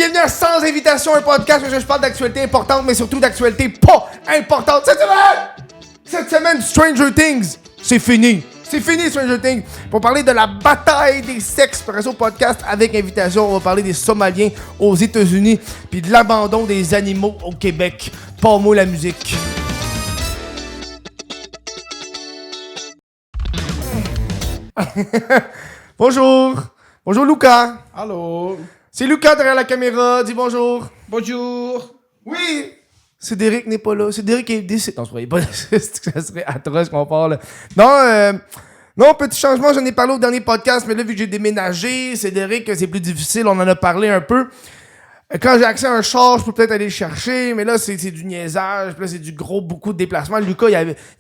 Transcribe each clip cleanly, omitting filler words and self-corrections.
Bienvenue à Sans Invitation, un podcast où je parle d'actualité importante, mais surtout d'actualité pas importante. Cette semaine, Stranger Things, c'est fini. C'est fini, Stranger Things. Pour parler de la bataille des sexes, par au podcast avec invitation, on va parler des Somaliens aux États-Unis, puis de l'abandon des animaux au Québec. Pas moi la musique. Bonjour. Bonjour, Lucas. Allô? C'est Lucas derrière la caméra. Dis bonjour. Bonjour! Oui! Cédric n'est pas là. Cédric est décédé. Non, je croyais pas. Ça serait atroce qu'on parle. Non, petit changement. J'en ai parlé au dernier podcast, mais là, vu que j'ai déménagé, Cédric, c'est plus difficile. On en a parlé un peu. Quand j'ai accès à un char, je peux peut-être aller le chercher, mais là, c'est du niaisage. Puis là, c'est du gros, beaucoup de déplacements. Lucas,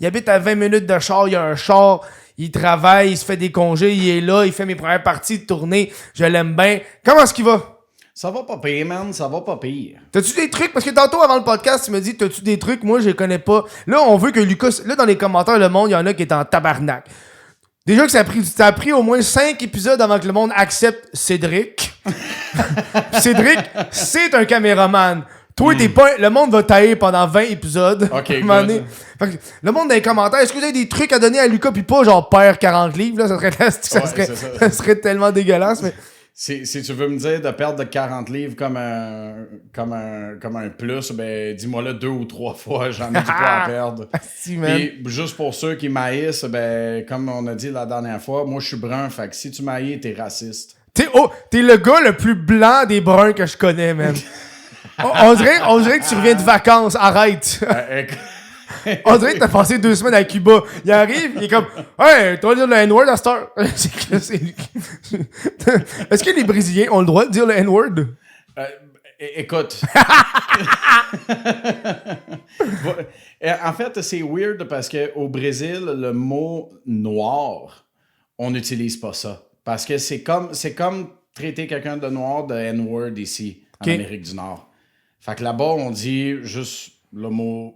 il habite à 20 minutes de char. Il y a un char. Il travaille, il se fait des congés, il est là, il fait mes premières parties de tournée. Je l'aime bien. Comment est-ce qu'il va? Ça va pas pire, man. Ça va pas pire. T'as-tu des trucs? Parce que tantôt, avant le podcast, tu me dis, t'as-tu des trucs? Moi, je les connais pas. Là, on veut que Lucas... Là, dans les commentaires, le monde, il y en a qui est en tabarnak. Déjà que ça a pris au moins 5 épisodes avant que le monde accepte Cédric. Cédric, c'est un caméraman. Toi, t'es pas... Le monde va tailler pendant 20 épisodes. OK, Fait que le monde dans les commentaires, est-ce que vous avez des trucs à donner à Lucas pis pas genre perd 40 livres? Là, ça serait tellement dégueulasse, mais... Si tu veux me dire de perdre de 40 livres comme un plus, ben dis-moi là 2 ou 3 fois, j'en ai du poids à perdre. Si, man. Puis juste pour ceux qui maïssent, ben comme on a dit la dernière fois, moi je suis brun, fait que si tu maillis, t'es raciste. T'es le gars le plus blanc des bruns que je connais, man. on dirait que tu reviens de vacances, arrête. On dirait que t'as passé 2 semaines à Cuba. Il arrive, il est comme « Hey, tu vas dire le N-word à cette heure? » Est-ce que les Brésiliens ont le droit de dire le N-word? Écoute. En fait, c'est weird parce qu'au Brésil, le mot noir, on n'utilise pas ça. Parce que c'est comme traiter quelqu'un de noir de N-word ici, en Amérique du Nord. Fait que là-bas, on dit juste le mot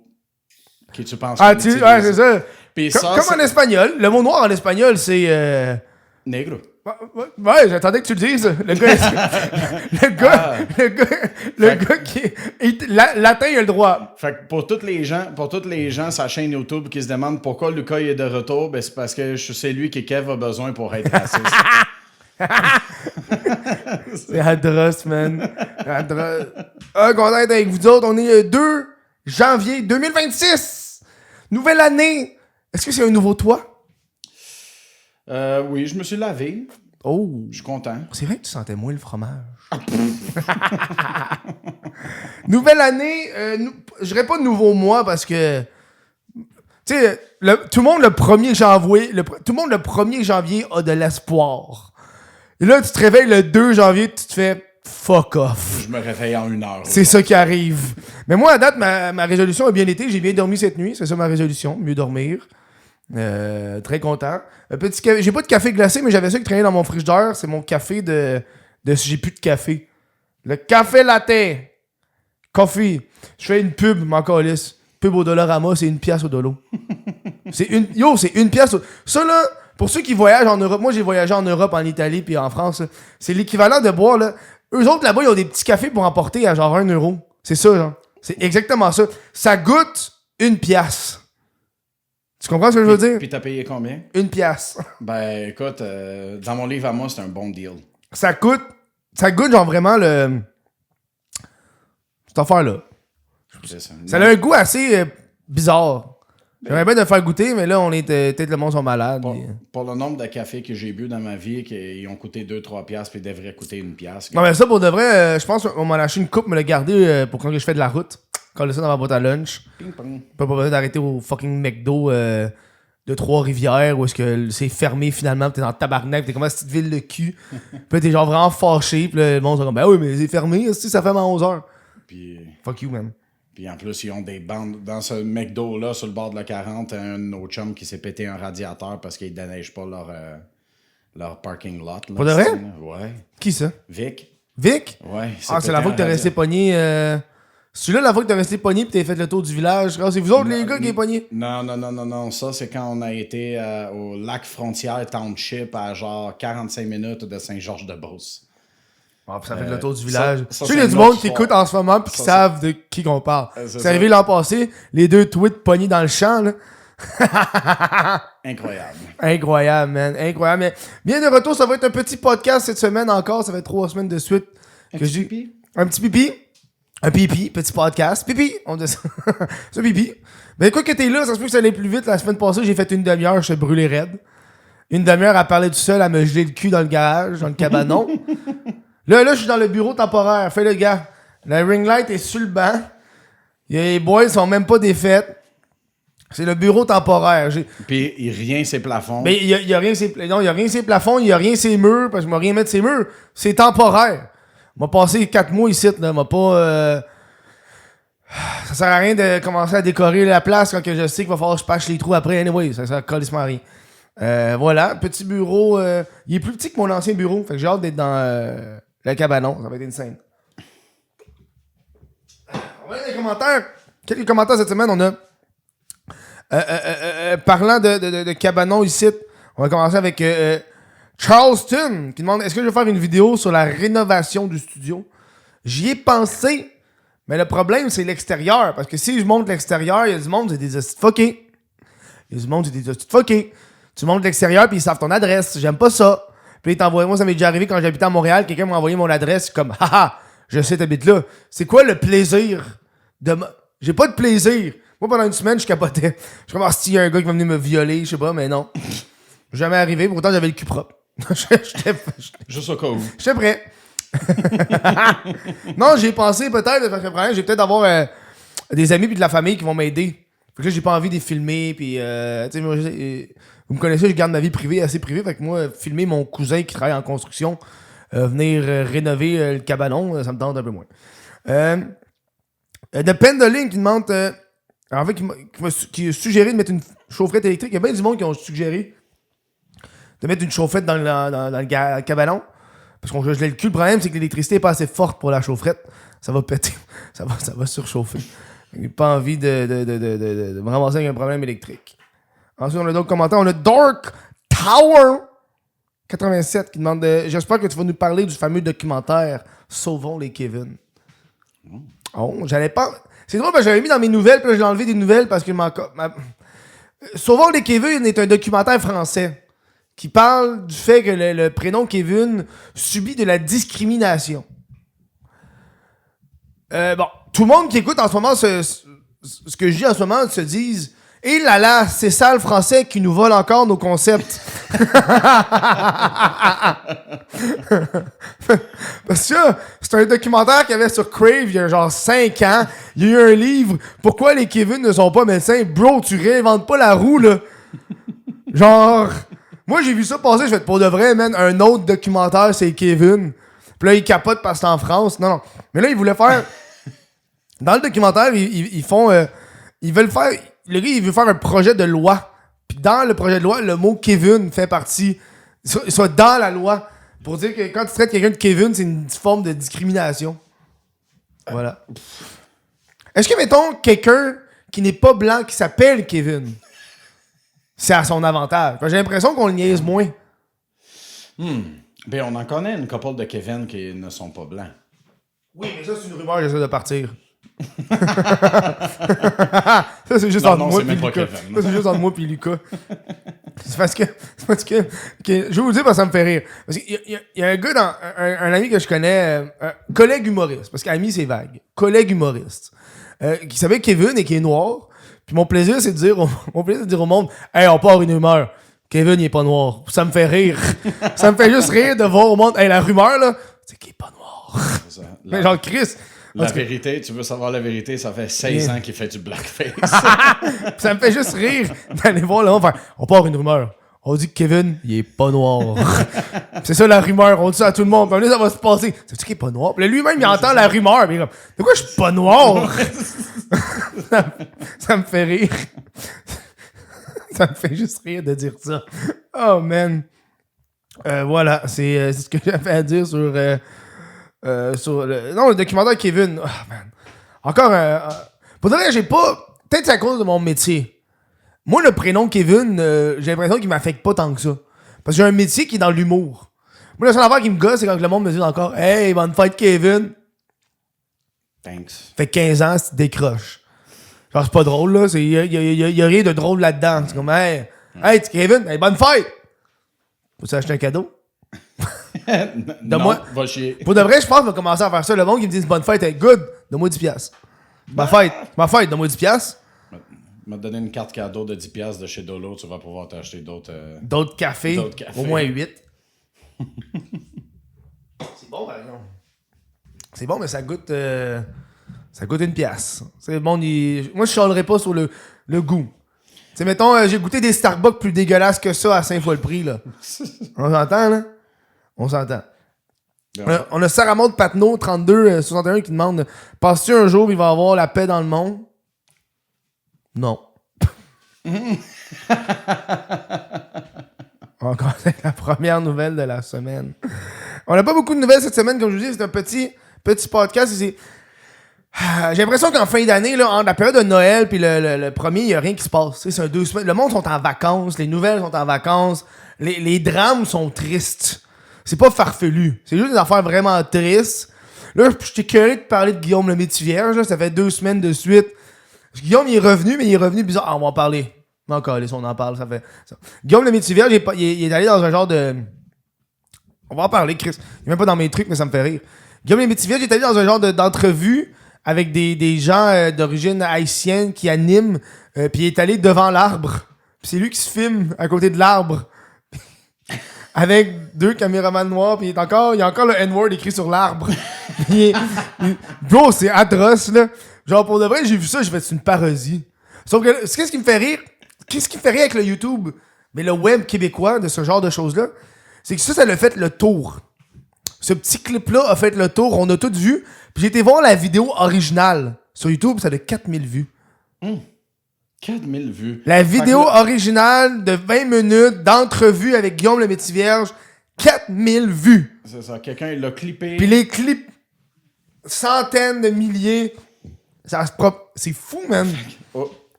que tu penses. Ouais, c'est ça. Puis comme en espagnol. Le mot noir en espagnol, c'est... Négro. Ouais, j'attendais que tu le dises. Le gars qui est latin, il a le droit. Fait que pour tous les gens, sa chaîne YouTube qui se demandent pourquoi Lucas est de retour, ben c'est parce que c'est lui que Kev a besoin pour être raciste. C'est atroce, man. Atroce. Content d'être avec vous autres. On est 2 janvier 2026. Nouvelle année. Est-ce que c'est un nouveau toi? Oui, je me suis lavé. Oh. Je suis content. C'est vrai que tu sentais moins le fromage. Nouvelle année. Je dirais pas nouveau mois parce que... Tu sais, tout le monde le 1er janvier a de l'espoir. Et là, tu te réveilles le 2 janvier, tu te fais fuck off. Je me réveille en 1 heure. C'est ça qui arrive. Mais moi, à date, ma résolution a bien été. J'ai bien dormi cette nuit. C'est ça ma résolution. Mieux dormir. Très content. Un petit café. J'ai pas de café glacé, mais j'avais ça qui traînait dans mon frigidaire. C'est mon café de j'ai plus de café. Le café latte. Coffee. Je fais une pub, m'en calisse. Pub au Dollarama, c'est 1$ au dollar. c'est 1$. Ça, là, pour ceux qui voyagent en Europe, moi, j'ai voyagé en Europe, en Italie, puis en France. Là, c'est l'équivalent de boire, là. Eux autres, là-bas, ils ont des petits cafés pour emporter à genre 1€. C'est ça, genre. C'est exactement ça. Ça goûte 1$. Tu comprends ce que je veux dire? Puis t'as payé combien? 1$. Ben, écoute, dans mon livre à moi, c'est un bon deal. Ça goûte genre vraiment le... Cette affaire-là. Ça a un goût assez bizarre. J'aimerais bien te faire goûter, mais là, on est peut-être le monde sont malades. Pour le nombre de cafés que j'ai bu dans ma vie, qui ont coûté 2-3$ puis ils devraient coûter 1$. Non, mais ça, pour de vrai, je pense qu'on m'en a acheté une coupe, me l'a gardé pour quand je fais de la route. Coller ça dans ma boîte à lunch. Ping-pong. Pas besoin d'arrêter au fucking McDo de Trois-Rivières où est-ce que c'est fermé finalement, pis t'es dans le tabarnak, pis t'es comme une petite ville de cul. Puis t'es genre vraiment fâché, pis là, le monde sont comme, ben oui, mais c'est fermé, ça fait à 11h. Puis... Fuck you, man. Puis en plus, ils ont des bandes. Dans ce McDo-là, sur le bord de la 40, un de nos chums qui s'est pété un radiateur parce qu'ils déneigent pas leur parking lot. Là, Pour de vrai? Ouais. Qui ça? Vic. Vic? Ouais. C'est la fois que t'es resté pogné... C'est-tu la fois que t'es resté pogné pis t'as fait le tour du village? C'est vous autres, les gars, qui est pogné? Non. Ça, c'est quand on a été au lac Frontière Township à genre 45 minutes de Saint-Georges-de-Beauce. puis ça fait le tour du village. ça, Tu sais, il y a du monde qui écoute en ce moment puis qui savent de qui qu'on parle. C'est arrivé l'an passé, les deux tweets pognés dans le champ, là. Incroyable. Incroyable, man. Incroyable. Mais bien de retour, ça va être un petit podcast cette semaine encore. Ça fait 3 semaines de suite. Un petit pipi? Un petit pipi. Un pipi, petit podcast. Pipi, on dit ça. C'est pipi. Mais écoute que t'es là, ça se peut que ça allait plus vite. La semaine passée, j'ai fait une demi-heure, je suis brûlé raide. Une demi-heure à parler tout seul, à me geler le cul dans le garage, dans le cabanon. là, je suis dans le bureau temporaire. Fais le gars. La ring light est sur le banc. Les boys sont même pas défaites. C'est le bureau temporaire. Puis rien ses plafonds. Mais il y a rien ses plafonds, il y a rien ses murs, parce que je m'en rien mettre ses murs. C'est temporaire. M'a passé 4 mois ici, là. M'a pas. Ça sert à rien de commencer à décorer la place quand que je sais qu'il va falloir que je patche les trous après. Anyway, ça sert calissement à rien. Voilà, petit bureau. Il est plus petit que mon ancien bureau. Fait que j'ai hâte d'être dans le cabanon. Ça va être une scène. On va aller dans les commentaires. Quelques commentaires cette semaine, on a. Parlant de cabanon ici, on va commencer avec Charleston qui demande est-ce que je vais faire une vidéo sur la rénovation du studio. J'y ai pensé, mais le problème c'est l'extérieur. Parce que si je monte l'extérieur, il y a du monde, c'est des hosties de fuckés. Il y a du monde, c'est des hosties de fuckés. Tu montes l'extérieur puis ils savent ton adresse. J'aime pas ça. Puis moi, ça m'est déjà arrivé quand j'habitais à Montréal, quelqu'un m'a envoyé mon adresse comme haha, je sais t'habites là. C'est quoi le plaisir de J'ai pas de plaisir. Moi, pendant une semaine, je capotais. Je suis comme, s'il y a un gars qui va venir me violer, je sais pas, mais non. Jamais arrivé, pourtant j'avais le cul propre. Juste au cas où. J'étais prêt. Non, j'ai pensé peut-être, parce que le problème, j'ai peut-être avoir des amis puis de la famille qui vont m'aider. Fait que là, j'ai pas envie de les filmer, puis tu sais, vous me connaissez, je garde ma vie privée assez privée, fait que moi, filmer mon cousin qui travaille en construction, venir rénover le cabanon, ça me tente un peu moins. De Pendoling qui demande... en fait, qui a suggéré de mettre une chaufferette électrique. Il y a bien du monde qui ont suggéré de mettre une chauffette dans le cabanon. Parce qu'on gelait le cul. Le problème, c'est que l'électricité n'est pas assez forte pour la chaufferette. Ça va péter. Ça va surchauffer. J'ai pas envie de me ramasser avec un problème électrique. Ensuite, on a d'autres commentaires. On a Dark Tower 87 qui demande j'espère que tu vas nous parler du fameux documentaire Sauvons les Kevin. Oh, j'allais pas... C'est drôle parce que j'avais mis dans mes nouvelles, puis là, j'ai enlevé des nouvelles parce que Sauvons les Kevin est un documentaire français qui parle du fait que le prénom Kevin subit de la discrimination. Bon, tout le monde qui écoute en ce moment ce que je dis en ce moment se disent « Eh là là, c'est ça le français qui nous vole encore nos concepts. » Parce que c'est un documentaire qu'il y avait sur Crave il y a genre 5 ans. Il y a eu un livre « Pourquoi les Kevin ne sont pas médecins? » Bro, tu réinventes pas la roue, là. Genre, moi j'ai vu ça passer, je fais pour de vrai, man, un autre documentaire, c'est Kevin. Puis là, ils capotent parce que c'est en France. Non. Mais là, ils voulaient faire... Dans le documentaire, ils font... ils veulent faire... Le gars, il veut faire un projet de loi. Puis dans le projet de loi, le mot Kevin fait partie... Soit dans la loi. Pour dire que quand tu traites quelqu'un de Kevin, c'est une forme de discrimination. Voilà. Est-ce que, mettons, quelqu'un qui n'est pas blanc, qui s'appelle Kevin, c'est à son avantage? J'ai l'impression qu'on le niaise moins. Ben, on en connaît une couple de Kevin qui ne sont pas blancs. Oui, mais ça, c'est une rumeur, j'essaie de partir. Ça, c'est juste entre moi et Lucas. Ça, c'est juste entre moi et Lucas. C'est parce que je vais vous dire parce que ça me fait rire. Parce qu'il y a un gars, un ami que je connais, un collègue humoriste, parce qu'ami, c'est vague. Collègue humoriste. Qui s'appelle Kevin et qui est noir. Puis mon plaisir, c'est de dire au monde, hey, on part une rumeur. Kevin, il est pas noir. Ça me fait rire. Ça me fait juste rire de voir au monde, hey, la rumeur, là, c'est qu'il est pas noir. C'est ça. Mais genre, Chris. La vérité, tu veux savoir la vérité, ça fait 16 ans qu'il fait du blackface. Ça me fait juste rire d'aller voir là, on part une rumeur. On dit que Kevin, il est pas noir. C'est ça la rumeur, on dit ça à tout le monde. Puis là, ça va se passer. C'est-tu qu'il est pas noir? Puis là, lui-même, il entend la rumeur. Mais il est comme, de quoi je suis pas noir? Ça me fait rire. Ça me fait juste rire de dire ça. Oh, man. Voilà, c'est ce que j'avais à dire sur le documentaire Kevin. Oh, man. Encore pour dire, j'ai pas... Peut-être c'est à cause de mon métier. Moi, le prénom Kevin, j'ai l'impression qu'il m'affecte pas tant que ça. Parce que j'ai un métier qui est dans l'humour. Moi, la seule affaire qui me gosse, c'est quand le monde me dit encore « Hey, bonne fête, Kevin! » Thanks. Fait 15 ans, tu décroches. Genre, c'est pas drôle, là. Il y a rien de drôle là-dedans. C'est comme « Hey, Kevin, hey, bonne fête! » Faut-tu acheter un cadeau? Non, va chier. Pour de vrai, je pense qu'on va commencer à faire ça. Le monde qui me dit bonne fête, hey, good, donne-moi 10$. Ma fête, donne-moi 10$. M'a donné une carte cadeau de 10$ de chez Dolo, tu vas pouvoir t'acheter d'autres... D'autres cafés, au moins 8. C'est bon, par exemple. C'est bon, mais ça goûte une pièce. C'est bon, moi, je chialerais pas sur le goût. T'sais, mettons, j'ai goûté des Starbucks plus dégueulasses que ça à 5 fois le prix, là. On s'entend, là? On s'entend. On a Sarah Maud Patnaud, 32-61, qui demande « Penses-tu un jour il va y avoir la paix dans le monde? » Non. Encore, c'est la première nouvelle de la semaine. On n'a pas beaucoup de nouvelles cette semaine, comme je vous dis, c'est un petit podcast. J'ai l'impression qu'en fin d'année, là, entre la période de Noël puis le premier, il n'y a rien qui se passe. C'est un 2 semaines. Le monde sont en vacances, les nouvelles sont en vacances, les drames sont tristes. C'est pas farfelu. C'est juste des affaires vraiment tristes. Là, j'étais curieux de parler de Guillaume le Métivierge. Là, ça fait 2 semaines de suite. Guillaume, il est revenu, mais il est revenu bizarre. Ah, on va en parler. Encore, on en parle, ça fait ça. Guillaume le Métivierge, il est allé dans un genre de... On va en parler, Chris. Il est même pas dans mes trucs, mais ça me fait rire. Guillaume le Métivierge, il est allé dans un genre d'entrevue avec des gens d'origine haïtienne qui animent, puis il est allé devant l'arbre. Puis c'est lui qui se filme à côté de l'arbre. Avec 2 caméramans noirs, puis il y a encore le N-word écrit sur l'arbre. Bro, c'est atroce, là. Genre, pour de vrai, j'ai vu ça, j'ai fait une parodie. Sauf que, qu'est-ce qui me fait rire? Qu'est-ce qui me fait rire avec le YouTube, mais le web québécois de ce genre de choses-là? C'est que ça l'a fait le tour. Ce petit clip-là a fait le tour, on a tout vu. Puis j'ai été voir la vidéo originale sur YouTube, ça a de 4000 vues. 4000 vues. La vidéo originale de 20 minutes d'entrevue avec Guillaume le Métivierge, 4000 vues. C'est ça, quelqu'un il l'a clippé. Puis les clips, centaines de milliers. C'est fou, man.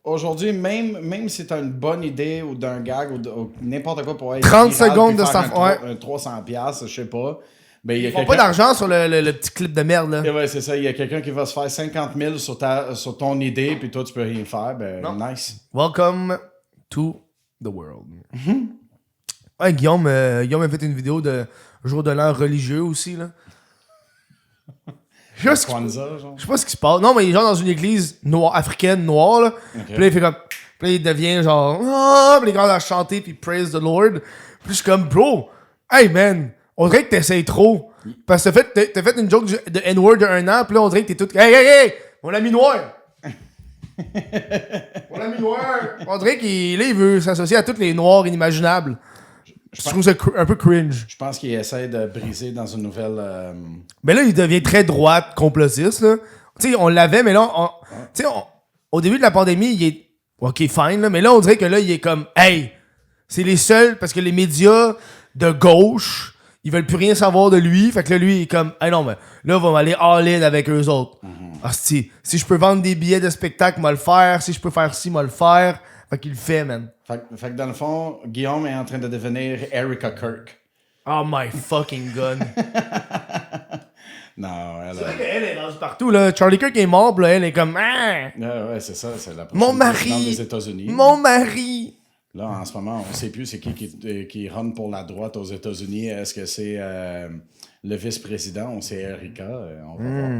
Aujourd'hui, même si t'as une bonne idée ou d'un gag ou n'importe quoi pour être 30 viral, secondes puis de faire ça. un 300$, je sais pas. Ben, Ils font pas d'argent sur le petit clip de merde, là. Et ouais, c'est ça. Il y a quelqu'un qui va se faire 50 000 sur ton idée, puis toi, tu peux rien faire. Ben, non. Nice. Welcome to the world. Ouais, Guillaume a fait une vidéo de jour de l'an religieux aussi, là. Je sais pas ce qui se passe. Non, mais il est genre dans une église africaine noire, là. Okay. Puis là, il fait comme... Puis là, il devient genre... Ah! Puis les gars à chanter, puis praise the Lord. Puis je suis comme, bro, hey man, on dirait que t'essayes trop. Parce que t'as fait une joke de N-word de 1 an, puis là, on dirait que t'es tout... Hey! Mon ami noir! Mon ami noir! On dirait qu'il veut s'associer à tous les noirs inimaginables. Je trouve ça un peu cringe. Je pense qu'il essaie de briser dans une nouvelle... Mais là, il devient très droite, complotiste, là. Tu sais, on l'avait, mais là, au début de la pandémie, il est... OK, fine, là. Mais là, on dirait que là, il est comme... Hey! C'est les seuls... Parce que les médias de gauche, ils veulent plus rien savoir de lui. Fait que là, lui, il est comme... Hey, non, mais là, on va aller all-in avec eux autres. Si je peux vendre des billets de spectacle, moi le faire. Si je peux faire ci, moi le faire. Fait qu'il le fait, man. Fait que dans le fond, Guillaume est en train de devenir Erica Kirk. Oh my fucking god. Non, c'est vrai qu'elle est rendue partout, là. Charlie Kirk est mort, là, elle est comme... Ah! Ouais, c'est ça, c'est la prochaine présidente des États-Unis. Mon mari! Là, en ce moment, on sait plus c'est qui run pour la droite aux États-Unis. Est-ce que c'est le vice-président ou c'est Erica? On va voir.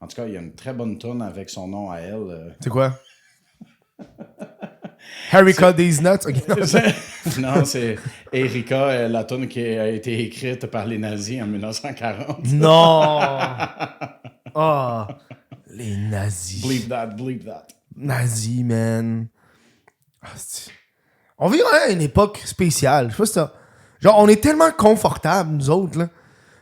En tout cas, il y a une très bonne tourne avec son nom à elle. C'est quoi? Harry cut these nuts? Okay, non, c'est Erika, la toune qui a été écrite par les nazis en 1940. Non! Oh, les nazis. Believe that. Nazis, man. On vit à une époque spéciale. Je sais pas si ça... Genre, on est tellement confortables, nous autres, là.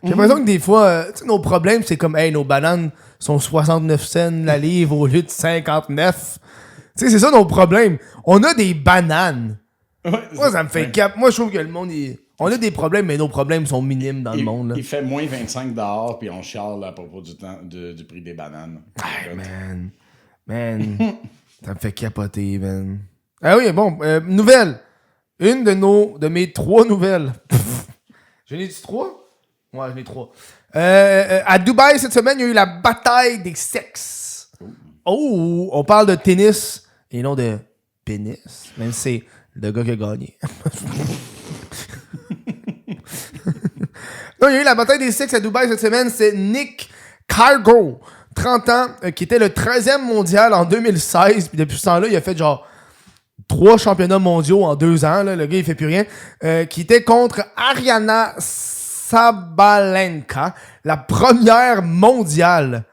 J'ai l'impression que des fois, nos problèmes, c'est comme, hey, nos bananes sont 69 cents la livre au lieu de 59. Tu sais, c'est ça nos problèmes. On a des bananes. Ouais, moi, ça me fait cap. Moi, je trouve que le monde, on a des problèmes, mais nos problèmes sont minimes dans le monde. Là. Il fait moins 25 dehors, puis on chiale à propos du prix des bananes. Hey, man. Ça me fait capoter, man. Ah oui, bon, nouvelle. Une de mes 3 nouvelles. J'en ai dit 3? Ouais, j'en ai 3. À Dubaï, cette semaine, il y a eu la bataille des sexes. Oh, on parle de tennis et non de pénis. Même si c'est le gars qui a gagné. Non, il y a eu la bataille des sexes à Dubaï cette semaine. C'est Nick Kyrgios, 30 ans, qui était le 13e mondial en 2016. Puis depuis ce temps-là, il a fait genre 3 championnats mondiaux en 2 ans. Là. Le gars, il fait plus rien. Qui était contre Ariana Sabalenka, la première mondiale.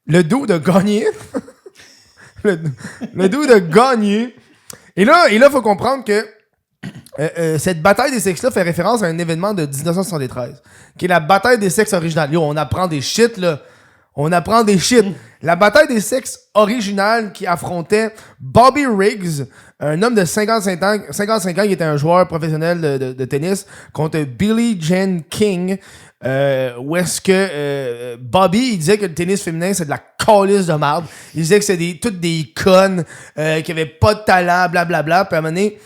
Le dude a gagné. le dude a gagné. Et là, il faut comprendre que cette bataille des sexes-là fait référence à un événement de 1973, qui est la bataille des sexes originales. Yo, on apprend des shit, là. On apprend des shit. La bataille des sexes originale qui affrontait Bobby Riggs, un homme de 55 ans qui était un joueur professionnel de tennis, contre Billie Jean King, où est-ce que Bobby, il disait que le tennis féminin, c'est de la calice de merde. Il disait que c'était toutes des connes, qui avaient pas de talent, blablabla. Puis à un moment donné,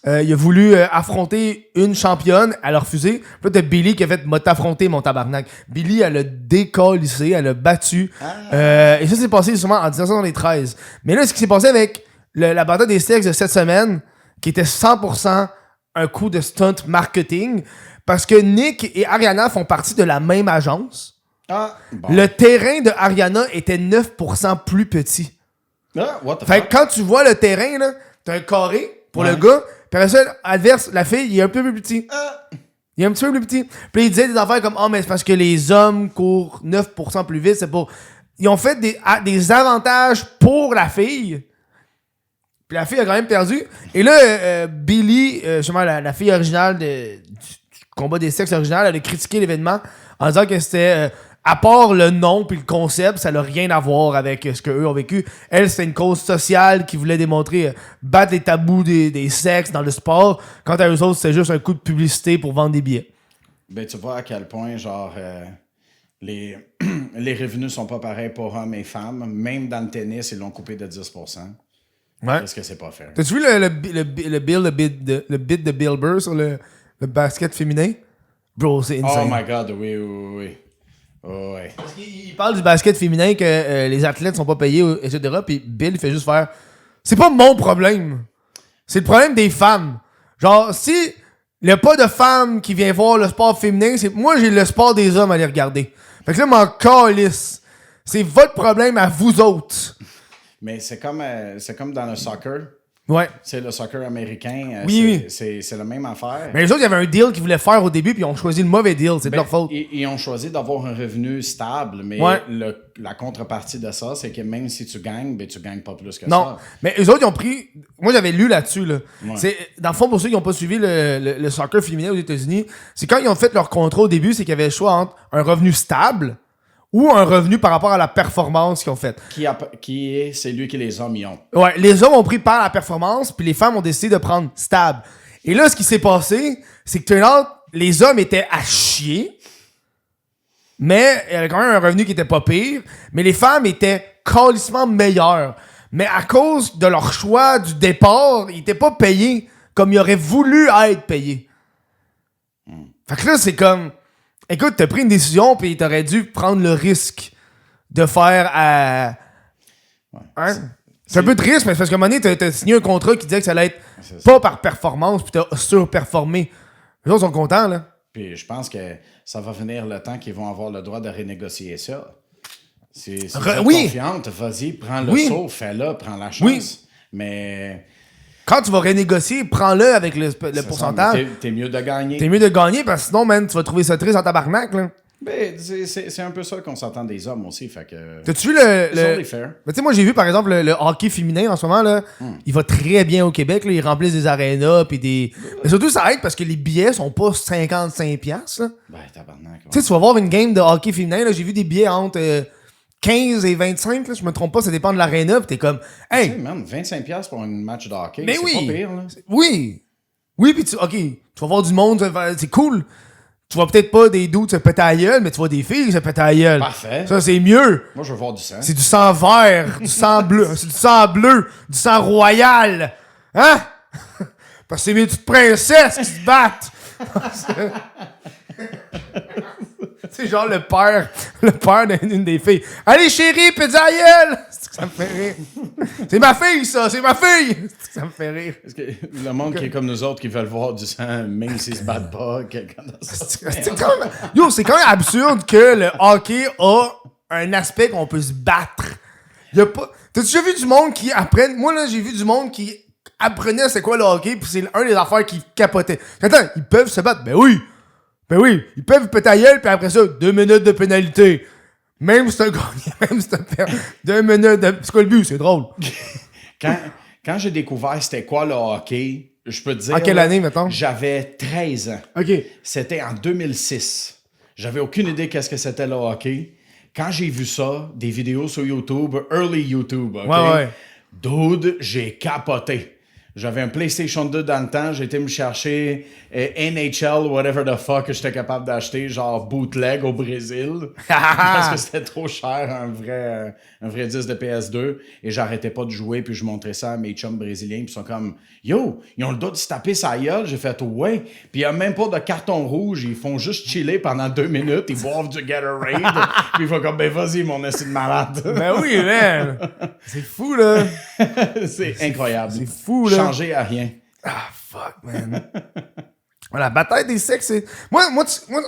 il a voulu affronter une championne, elle a refusé. Puis là, t'as Billy qui a fait « M'a t'affronter, mon tabarnak ». Billy, elle a décalissé, elle a battu. Et ça s'est passé justement en 1973. Mais là, ce qui s'est passé avec la bataille des sexes de cette semaine, qui était 100% un coup de stunt marketing, parce que Nick et Ariana font partie de la même agence. Bon. Le terrain de Ariana était 9% plus petit. What the Fait fuck? que quand tu vois le terrain, là, t'as un carré pour le gars, puis après ça, adverse, la fille, il est un peu plus petit. Il est un petit peu plus petit. Puis il disait des affaires comme « mais c'est parce que les hommes courent 9% plus vite, c'est pour... » Ils ont fait des avantages pour la fille. Puis la fille a quand même perdu. Et là, Billy, justement, la fille originale du combat des sexes original, elle a critiqué l'événement en disant que c'était... à part le nom puis le concept, ça n'a rien à voir avec ce qu'eux ont vécu. Elle, c'était une cause sociale qui voulait démontrer battre les tabous des sexes dans le sport. Quant à eux autres, c'était juste un coup de publicité pour vendre des billets. Ben, tu vois à quel point, genre, les revenus sont pas pareils pour hommes et femmes. Même dans le tennis, ils l'ont coupé de 10%. Ouais. Parce que c'est pas fair. T'as-tu vu le bit de Bill Burr sur le basket féminin? Bro, c'est insane. Oh my God, oui. Oh, ouais. Parce qu'il parle du basket féminin que les athlètes sont pas payés, etc. Puis Bill, il fait juste faire... C'est pas mon problème. C'est le problème des femmes. Genre, si il n'y a pas de femmes qui viennent voir le sport féminin, c'est moi, j'ai le sport des hommes à les regarder. Fait que là, m'en calisse. C'est votre problème à vous autres. Mais c'est comme dans le soccer. Ouais. C'est le soccer américain. Oui. C'est la même affaire. Mais les autres, il y avait un deal qu'ils voulaient faire au début, puis ils ont choisi le mauvais deal. C'est de leur faute. Ils ont choisi d'avoir un revenu stable, mais Ouais. la contrepartie de ça, c'est que même si tu gagnes, ben, tu gagnes pas plus que Non. ça. Mais eux autres, ils ont pris... Moi, j'avais lu là-dessus. Là. Ouais. C'est... Dans le fond, pour ceux qui n'ont pas suivi le soccer féminin aux États-Unis, c'est quand ils ont fait leur contrat au début, c'est qu'il y avait le choix entre un revenu stable ou un revenu par rapport à la performance qu'ils ont faite. C'est lui que les hommes y ont. Ouais, les hommes ont pris par la performance, puis les femmes ont décidé de prendre stable. Et là, ce qui s'est passé, c'est que turn out, les hommes étaient à chier, mais il y avait quand même un revenu qui était pas pire, mais les femmes étaient calissement meilleures. Mais à cause de leur choix du départ, ils étaient pas payés comme ils auraient voulu être payés. Fait que là, c'est comme... Écoute, t'as pris une décision, puis t'aurais dû prendre le risque de faire à... Ouais. Hein? C'est un peu triste, mais c'est parce qu'à un moment donné, t'as signé un contrat qui disait que ça allait être pas par performance, puis t'as surperformé. Les autres sont contents, là. Puis je pense que ça va venir le temps qu'ils vont avoir le droit de renégocier ça. Si tu es confiante, vas-y, prends le saut, fais-le, prends la chance. Oui. Mais... Quand tu vas renégocier, prends-le avec le pourcentage. T'es mieux de gagner. T'es mieux de gagner, parce que sinon, man, tu vas trouver ça triste en tabarnak, là. Ben, c'est un peu ça qu'on s'entend des hommes aussi, fait que... T'as-tu vu le... Mais tu sais, moi, j'ai vu, par exemple, le hockey féminin en ce moment, là. Il va très bien au Québec, là. Ils remplissent des arénas, puis des... Mais surtout, ça aide parce que les billets sont pas 55$, là. Ben, tabarnak. Tu sais, tu vas voir une game de hockey féminin, là. J'ai vu des billets entre 15 et 25, là. Je me trompe pas, ça dépend de l'aréna, pis t'es comme... Hey! Tu sais, man, 25$ pour un match de hockey, Mais c'est oui! pas pire, là. Oui! Oui, pis tu vas voir du monde, c'est cool. Tu vois peut-être pas des dudes se péter à la gueule, mais tu vois des filles se péter à la gueule. Parfait. Ça, c'est mieux. Moi, je veux voir du sang. C'est du sang vert, du sang bleu, c'est du sang bleu, du sang royal. Hein? Parce que c'est mes petites princesses qui se battent. C'est genre le père d'une des filles. Allez, chérie, pète à la gueule! Ça me fait rire. C'est ma fille, ça! C'est ma fille! Ça me fait rire. Parce que le monde qui est comme nous autres qui veulent voir du sang, même s'ils se battent pas, quelqu'un dans ça. C'est quand même absurde que le hockey a un aspect qu'on peut se battre. Y a pas... T'as déjà vu du monde qui apprenne... Moi, là, j'ai vu du monde qui apprenait c'est quoi le hockey, puis c'est un des affaires qui capotait. Attends, ils peuvent se battre? Ben oui! Ils peuvent péter la gueule, puis après ça, 2 minutes de pénalité. Même si t'as gagné, même si t'as perdu. 2 minutes de... C'est quoi le but? C'est drôle. Quand j'ai découvert c'était quoi le hockey, je peux te dire... En quelle année, mettons? J'avais 13 ans. OK. C'était en 2006. J'avais aucune idée qu'est-ce que c'était le hockey. Quand j'ai vu ça, des vidéos sur YouTube, early YouTube, OK? Ouais. Dude, j'ai capoté. J'avais un PlayStation 2 dans le temps, j'ai été me chercher NHL, whatever the fuck que j'étais capable d'acheter, genre bootleg au Brésil. Parce que c'était trop cher, un vrai disque de PS2. Et j'arrêtais pas de jouer, puis je montrais ça à mes chums brésiliens, puis ils sont comme « Yo, ils ont le droit de se taper sa gueule? » J'ai fait « Ouais. » Puis il y a même pas de carton rouge, ils font juste chiller pendant 2 minutes, ils boivent du Gatorade, puis ils font comme « Ben vas-y, mon esti de malade. » Ben oui, man! C'est fou, là! C'est incroyable. C'est fou, là! Changer à rien. Ah, fuck, man. Voilà, bataille des sexes, c'est... Moi,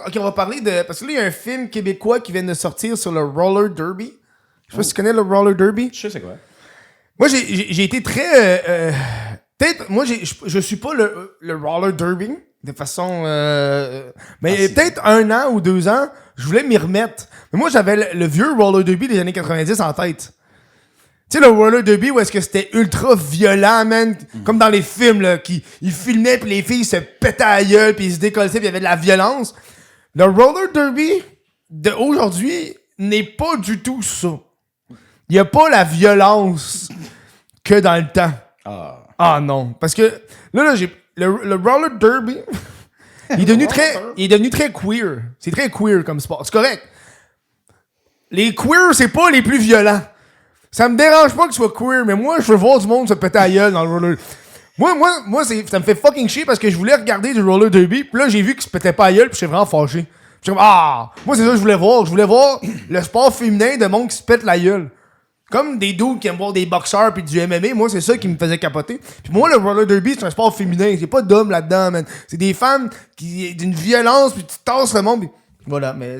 OK, on va parler de... Parce que là, il y a un film québécois qui vient de sortir sur le roller derby. Je sais pas si tu connais le roller derby. Je sais c'est quoi. Moi, j'ai été très... peut-être... Moi, je suis pas le roller derby, de façon... mais peut-être 1 an ou 2 ans, je voulais m'y remettre. Mais moi, j'avais le vieux roller derby des années 90 en tête. Tu sais, le roller derby où est-ce que c'était ultra violent, man, comme dans les films, là, ils filmaient pis les filles se pétaient à la gueule pis ils se décollaient pis il y avait de la violence. Le roller derby d'aujourd'hui n'est pas du tout ça. Il y a pas la violence que dans le temps. Ah non. Parce que, là, le roller derby, il est devenu très queer. C'est très queer comme sport. C'est correct. Les queers, c'est pas les plus violents. Ça me dérange pas que tu sois queer, mais moi, je veux voir du monde se péter à la gueule dans le roller. Moi ça me fait fucking chier parce que je voulais regarder du roller derby, pis là, j'ai vu qu'il se pétait pas à la gueule, pis j'étais vraiment fâché. J'étais comme, moi, c'est ça que je voulais voir. Je voulais voir le sport féminin de monde qui se pète la gueule. Comme des dudes qui aiment voir des boxeurs pis du MMA, moi, c'est ça qui me faisait capoter. Puis moi, le roller derby, c'est un sport féminin. C'est pas d'hommes là-dedans, man. C'est des femmes qui, d'une violence, pis tu tasses le monde, pis voilà, mais...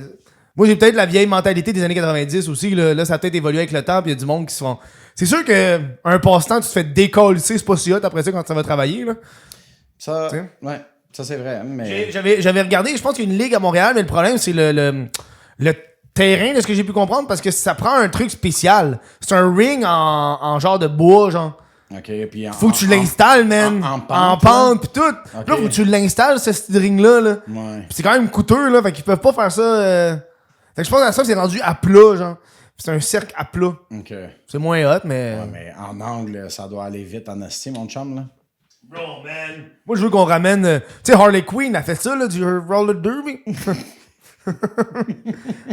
Moi, j'ai peut-être la vieille mentalité des années 90 aussi. Là ça a peut-être évolué avec le temps, puis il y a du monde qui se font... C'est sûr qu'un passe-temps, tu te fais décoller, c'est pas si hot après ça quand tu vas travailler, là. Ça, ouais, ça c'est vrai, mais... J'avais regardé, je pense qu'il y a une ligue à Montréal, mais le problème, c'est le terrain, de ce que j'ai pu comprendre, parce que ça prend un truc spécial. C'est un ring en genre de bois, genre. OK, puis faut que tu l'installes, man. En pente, pis tout. Okay. Là, faut que tu l'installes, ce ring-là, là. Ouais. Pis c'est quand même coûteux, là, fait qu'ils peuvent pas faire ça... Fait que je pense à ça que c'est rendu à plat, genre. C'est un cercle à plat. OK. C'est moins hot, mais... Ouais, mais en angle, ça doit aller vite en esti, mon chum, là. Bro, man. Moi, je veux qu'on ramène... Tu sais, Harley Quinn a fait ça, là, du roller derby.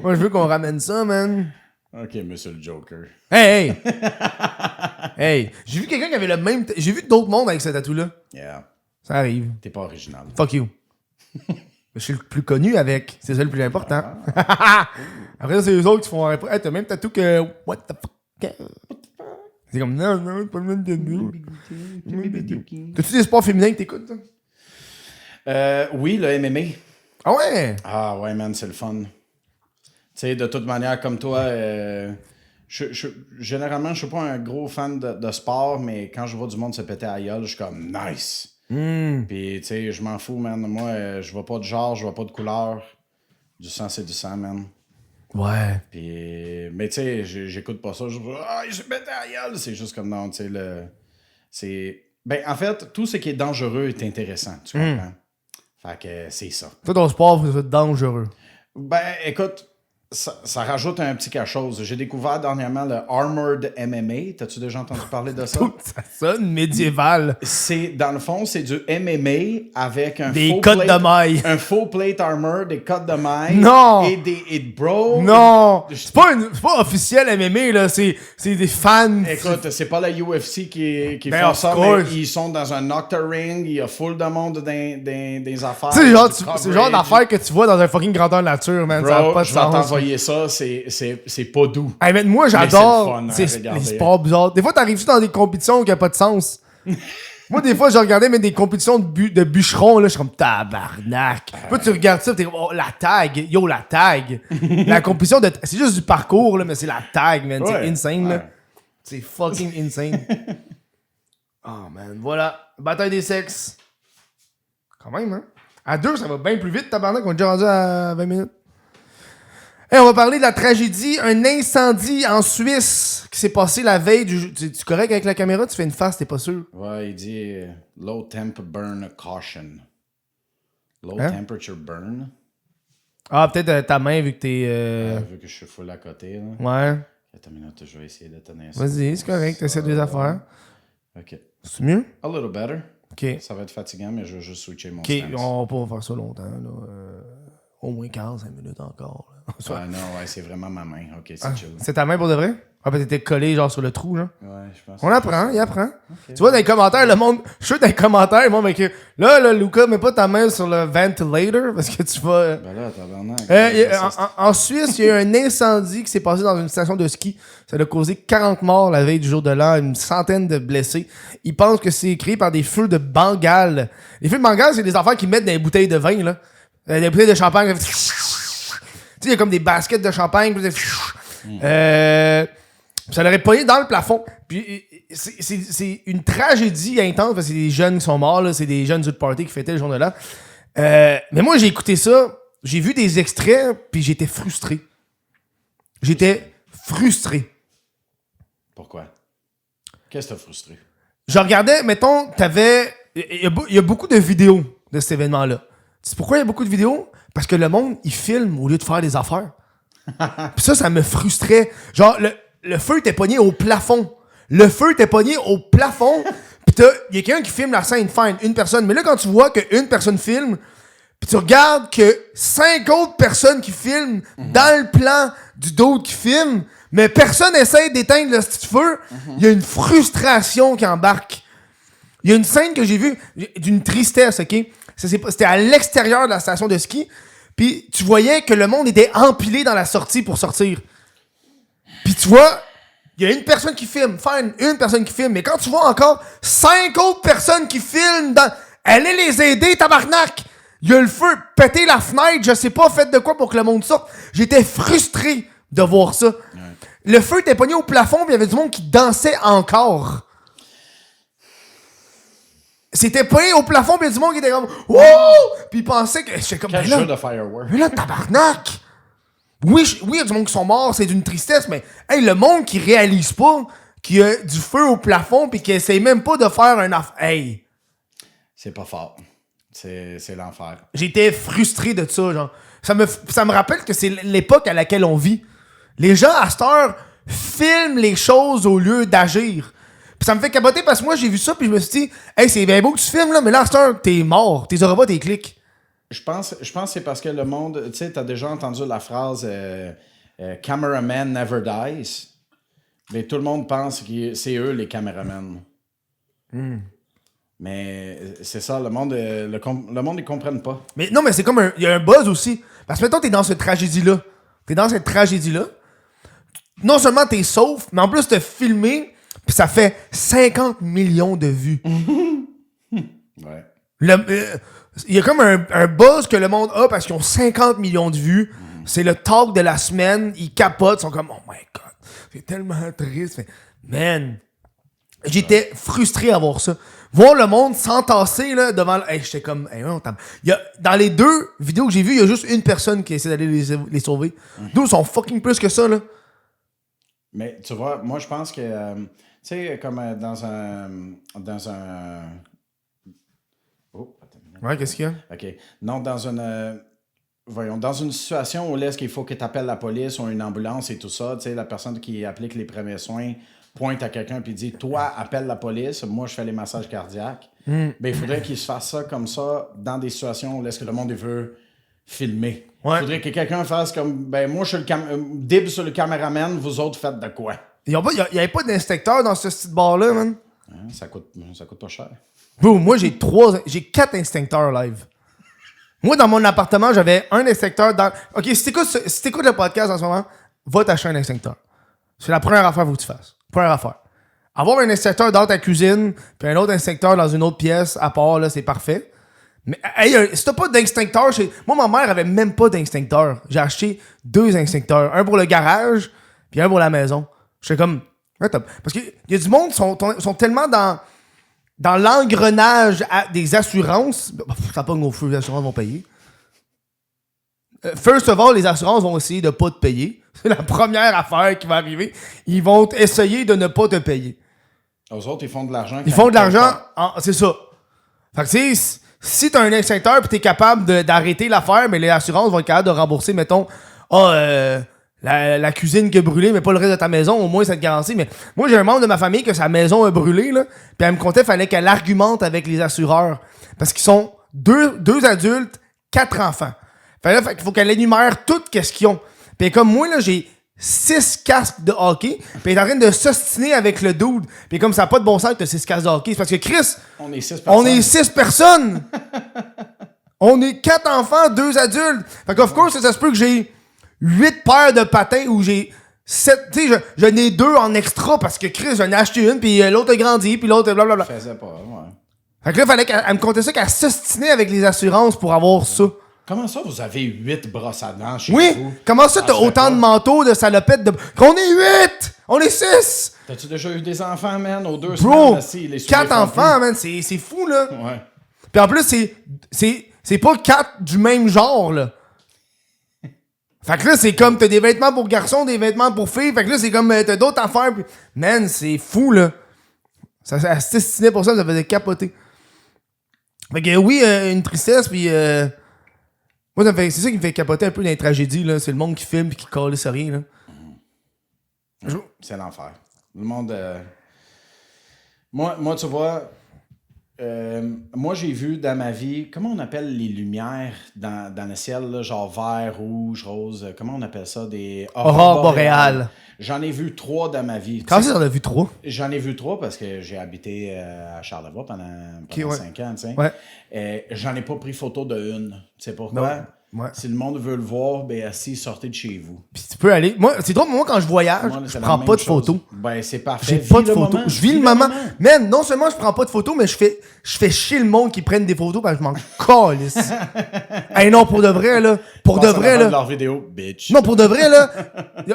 Moi, je veux qu'on ramène ça, man. OK, monsieur le Joker. Hey! Hey! J'ai vu quelqu'un qui avait le même... J'ai vu d'autres mondes avec ce tatou-là. Yeah. Ça arrive. T'es pas original. Fuck you. Je suis le plus connu avec. C'est ça le plus important. Après, c'est eux autres qui font... Hey, t'as même tatou que... What the fuck? C'est comme... Non, c'est pas le même tatou. T'as-tu des sports féminins que t'écoutes, toi? Oui, le MMA. Ah ouais? Ah ouais, man, c'est le fun. Tu sais, de toute manière, comme toi, généralement, je suis pas un gros fan de sport, mais quand je vois du monde se péter à la gueule, je suis comme nice. Puis, tu sais, je m'en fous, man. Moi, je vois pas de genre, je vois pas de couleur. Du sang, c'est du sang, man. Ouais. Puis, mais tu sais, j'écoute pas ça. Je dis, il se pété à la gueule. C'est juste comme non, tu sais, ben, en fait, tout ce qui est dangereux est intéressant, tu comprends? Fait que c'est ça. Toi, ton sport, c'est dangereux. Ben, écoute, ça rajoute un petit quelque chose. J'ai découvert dernièrement le Armored MMA. T'as-tu déjà entendu parler de ça? Ça sonne médiéval. Dans le fond, c'est du MMA avec Des cotes de mailles. Un full plate armor, des cotes de mailles. Non! Bro! Non! C'est pas officiel MMA, là. C'est des fans. Écoute, c'est pas la UFC qui Ben, font of ça, course. mais ils sont dans un Octa-ring, il y a full de monde des affaires. Tu sais, c'est le genre coverage. d'affaires que tu vois dans un fucking grandeur nature, man. Bro, ça n'a pas de je vais sens. t'envoyer ça, c'est pas doux. Hey, man, moi, Mais j'adore c'est le fun à les regarder. sports bizarres. Des fois, t'arrives dans des compétitions qui n'ont pas de sens. Moi, des fois, je regardais mais des compétitions de bûcherons, là, je suis comme tabarnak. Puis tu regardes ça, t'es comme, oh, la tag, yo, la tag. La compétition de. C'est juste du parcours, là, mais c'est la tag, man. Ouais, C'est insane, ouais. là. C'est fucking insane. Oh, man, voilà. Bataille des sexes. Quand même, hein. À 2, ça va bien plus vite, tabarnak. On est déjà rendu à 20 minutes. Hey, on va parler de la tragédie, un incendie en Suisse qui s'est passé la veille du... Tu correct avec la caméra? Tu fais une face, t'es pas sûr? Ouais, il dit low temp burn caution. Low Hein? temperature burn. Ah, peut-être ta main vu que t'es... Vu que je suis full à côté. Là. Ouais. Attends une minute, je vais essayer de tenir ça. Vas-y, c'est correct, t'essaies des affaires. Ok. C'est mieux? A little better. Ok. Ça va être fatigant, mais je vais juste switcher mon Ok, stance. on va pas faire ça longtemps, là. Au moins 45 minutes encore, là. Ah non, ouais, c'est vraiment ma main. Ok, c'est chill. C'est ta main pour de vrai? Ah, ben t'étais collé genre sur le trou, là. Ouais, je pense. On apprend, il apprend. Tu vois, dans les commentaires, le monde... Je suis sûr, dans les commentaires, le monde va écrire « Là, Lucas, mets pas ta main sur le ventilator, parce que tu vas... Ben là, tabarnak. En Suisse, il y a eu un incendie qui s'est passé dans une station de ski. Ça a causé 40 morts la veille du jour de l'an, une centaine de blessés. Ils pensent que c'est créé par des feux de Bengale. Les feux de Bengale, c'est des affaires qu'ils mettent dans les bouteilles de vin, là. Des bouteilles de champagne. Tu sais, il y a comme des baskets de champagne. Ça l'aurait pogné dans le plafond. Puis c'est une tragédie intense parce que c'est des jeunes qui sont morts, là. C'est des jeunes du party qui fêtaient le jour de l'an. Mais moi, j'ai écouté ça. J'ai vu des extraits, puis j'étais frustré. J'étais frustré. Pourquoi? Qu'est-ce qui t'a frustré? Je regardais, mettons, t'avais... Il y a beaucoup de vidéos de cet événement-là. Tu sais pourquoi il y a beaucoup de vidéos? Parce que le monde, il filme au lieu de faire des affaires. Puis ça me frustrait. Genre, le feu était pogné au plafond. Le feu était pogné au plafond. Puis il y a quelqu'un qui filme la scène, fine, une personne. Mais là, quand tu vois qu'une personne filme, puis tu regardes que 5 autres personnes qui filment dans le plan du d'autre qui filme, mais personne essaie d'éteindre le petit feu, il y a une frustration qui embarque. Il y a une scène que j'ai vue d'une tristesse, OK? C'était à l'extérieur de la station de ski, puis tu voyais que le monde était empilé dans la sortie pour sortir. Puis tu vois, il y a une personne qui filme, fine, une personne qui filme, mais quand tu vois encore 5 autres personnes qui filment, allez les aider, tabarnak! Il y a le feu, péter la fenêtre, je sais pas, faites de quoi pour que le monde sorte. J'étais frustré de voir ça. Ouais. Le feu était pogné au plafond, puis il y avait du monde qui dansait encore. C'était pogné au plafond, puis il y a du monde qui était comme « Wouh! » Puis il pensait que... J'étais comme... Quel jeu de fireworks? Mais là, tabarnak! Oui, il y a du monde qui sont morts, c'est d'une tristesse, mais hey, le monde qui réalise pas qu'il y a du feu au plafond, puis qui essaie même pas de faire un affaire... Hey! C'est pas fort. C'est l'enfer. J'étais frustré de ça, genre. Ça me rappelle que c'est l'époque à laquelle on vit. Les gens, à cette heure, filment les choses au lieu d'agir. Puis ça me fait capoter parce que moi, j'ai vu ça, puis je me suis dit, hey, c'est bien beau que tu filmes, là, mais là, à cette heure, t'es mort. T'es auras pas tes clics. Je pense que c'est parce que le monde... Tu sais, t'as déjà entendu la phrase Cameraman never dies. Mais tout le monde pense que c'est eux les caméramans. Mais c'est ça, le monde, ils comprennent pas. Mais non, mais c'est comme il y a un buzz aussi. Parce que mettons, t'es dans cette tragédie-là. Non seulement t'es sauf, mais en plus t'as filmé, puis ça fait 50 millions de vues. Ouais. Il y a comme un buzz que le monde a parce qu'ils ont 50 millions de vues. C'est le talk de la semaine. Ils capotent, ils sont comme « Oh my God, c'est tellement triste. » Man, j'étais frustré à voir ça. Voir le monde s'entasser là, devant... Hey, j'étais comme... Hey, dans les 2 vidéos que j'ai vues, il y a juste une personne qui essaie d'aller les sauver. D'autres sont fucking plus que ça, là. Mais tu vois, moi, je pense que... tu sais, comme dans un... Oh, attends une minute. Ouais, qu'est-ce qu'il y a? OK. Non, dans une... voyons, dans une situation où est-ce qu'il faut que tu appelles la police ou une ambulance et tout ça, tu sais, la personne qui applique les premiers soins pointe à quelqu'un et dit « Toi, appelle la police, moi, je fais les massages cardiaques. Ben, il faudrait qu'il se fasse ça comme ça dans des situations où est-ce que le monde veut filmer. Il faudrait que quelqu'un fasse comme « Ben, moi, je suis le dib sur le caméraman, vous autres, faites de quoi? » Il n'y avait pas d'inspecteur dans ce petit bar-là, man. Hein, ça coûte pas cher. Bro, moi, j'ai 4 instincteurs live. Moi, dans mon appartement, j'avais un instincteur dans... OK, si t'écoutes le podcast en ce moment, va t'acheter un instincteur. C'est la première affaire qu'il faut que tu fasses. Première affaire. Avoir un instincteur dans ta cuisine, puis un autre instincteur dans une autre pièce, à part, là, c'est parfait. Mais, hey, si t'as pas d'instincteur, moi, ma mère avait même pas d'instincteur. J'ai acheté 2 instincteurs. Un pour le garage, puis un pour la maison. J'étais comme... Parce qu'il y a du monde qui sont tellement dans l'engrenage des assurances. Ça pogne au feu, les assurances vont payer. First of all, les assurances vont essayer de pas te payer. C'est la première affaire qui va arriver. Ils vont essayer de ne pas te payer. Aux autres, ils font de l'argent. Ils font de l'argent, c'est ça. Fait que tu sais, si t'as un instincteur et t'es capable d'arrêter l'affaire, mais les assurances vont être capables de rembourser, mettons, la cuisine qui a brûlé, mais pas le reste de ta maison, au moins ça te garantit. Mais moi, j'ai un membre de ma famille que sa maison a brûlé, là, puis elle me contait qu'il fallait qu'elle argumente avec les assureurs. Parce qu'ils sont 2 adultes, 4 enfants. Fait qu'il faut qu'elle énumère tout ce qu'ils ont. Puis comme moi, là, j'ai 6 casques de hockey, puis elle est en train de s'ostiner avec le dude. Puis comme ça n'a pas de bon sens que t'as 6 casques de hockey. C'est parce que Chris, on est 6 personnes. On est 6 personnes! On est 4 enfants, 2 adultes. Fait qu'of course, ça se peut que j'ai 8 paires de patins ou j'ai 7... Tu sais, j'en ai 2 en extra parce que Chris, j'en ai acheté une, puis l'autre a grandi, puis l'autre blablabla. Je faisais pas, ouais. Fait que là, il fallait qu'elle me contait ça, qu'elle s'ostinait avec les assurances pour avoir ça. Comment ça, vous avez 8 brosses à dents chez Oui! vous? Comment ça, t'as autant de manteaux, de salopettes, de... Qu'on est 8! On est 6! T'as-tu déjà eu des enfants, man, aux 2 Bro, semaines? Bro, 4 enfants, man, c'est fou, là. Ouais. Puis en plus, c'est pas 4 du même genre, là. Fait que là, c'est comme, t'as des vêtements pour garçons, des vêtements pour filles. Fait que là, c'est comme, t'as d'autres affaires. Pis... Man, c'est fou, là. Ça s'estinait pour ça faisait capoter. Fait que oui, une tristesse, puis... Moi, c'est ça qui me fait capoter un peu dans les tragédies, là. C'est le monde qui filme et qui calisse rien, là. C'est l'enfer. Le monde... Moi, tu vois... moi, j'ai vu dans ma vie... Comment on appelle les lumières dans le ciel, là, genre vert, rouge, rose... Comment on appelle ça? Des aurores boréales. J'en ai vu 3 dans ma vie. Quand ça, t'en as vu 3? J'en ai vu 3 parce que j'ai habité à Charlevoix pendant 5 ans, tu sais. Ouais. J'en ai pas pris photo de une. Tu sais pourquoi? Ouais. Si le monde veut le voir, ben assis, sortez de chez vous. Puis tu peux aller... Moi, c'est drôle, moi, quand je voyage, je prends pas de photos. Ben, c'est parfait. J'ai pas de photos. Je vis le moment. Man, non seulement je prends pas de photos, mais je fais chier le monde qui prennent des photos parce que je m'en calisse. Hey non, pour de vrai, là. Pour de vrai, là. Leur vidéo, bitch. Non, pour de vrai, là.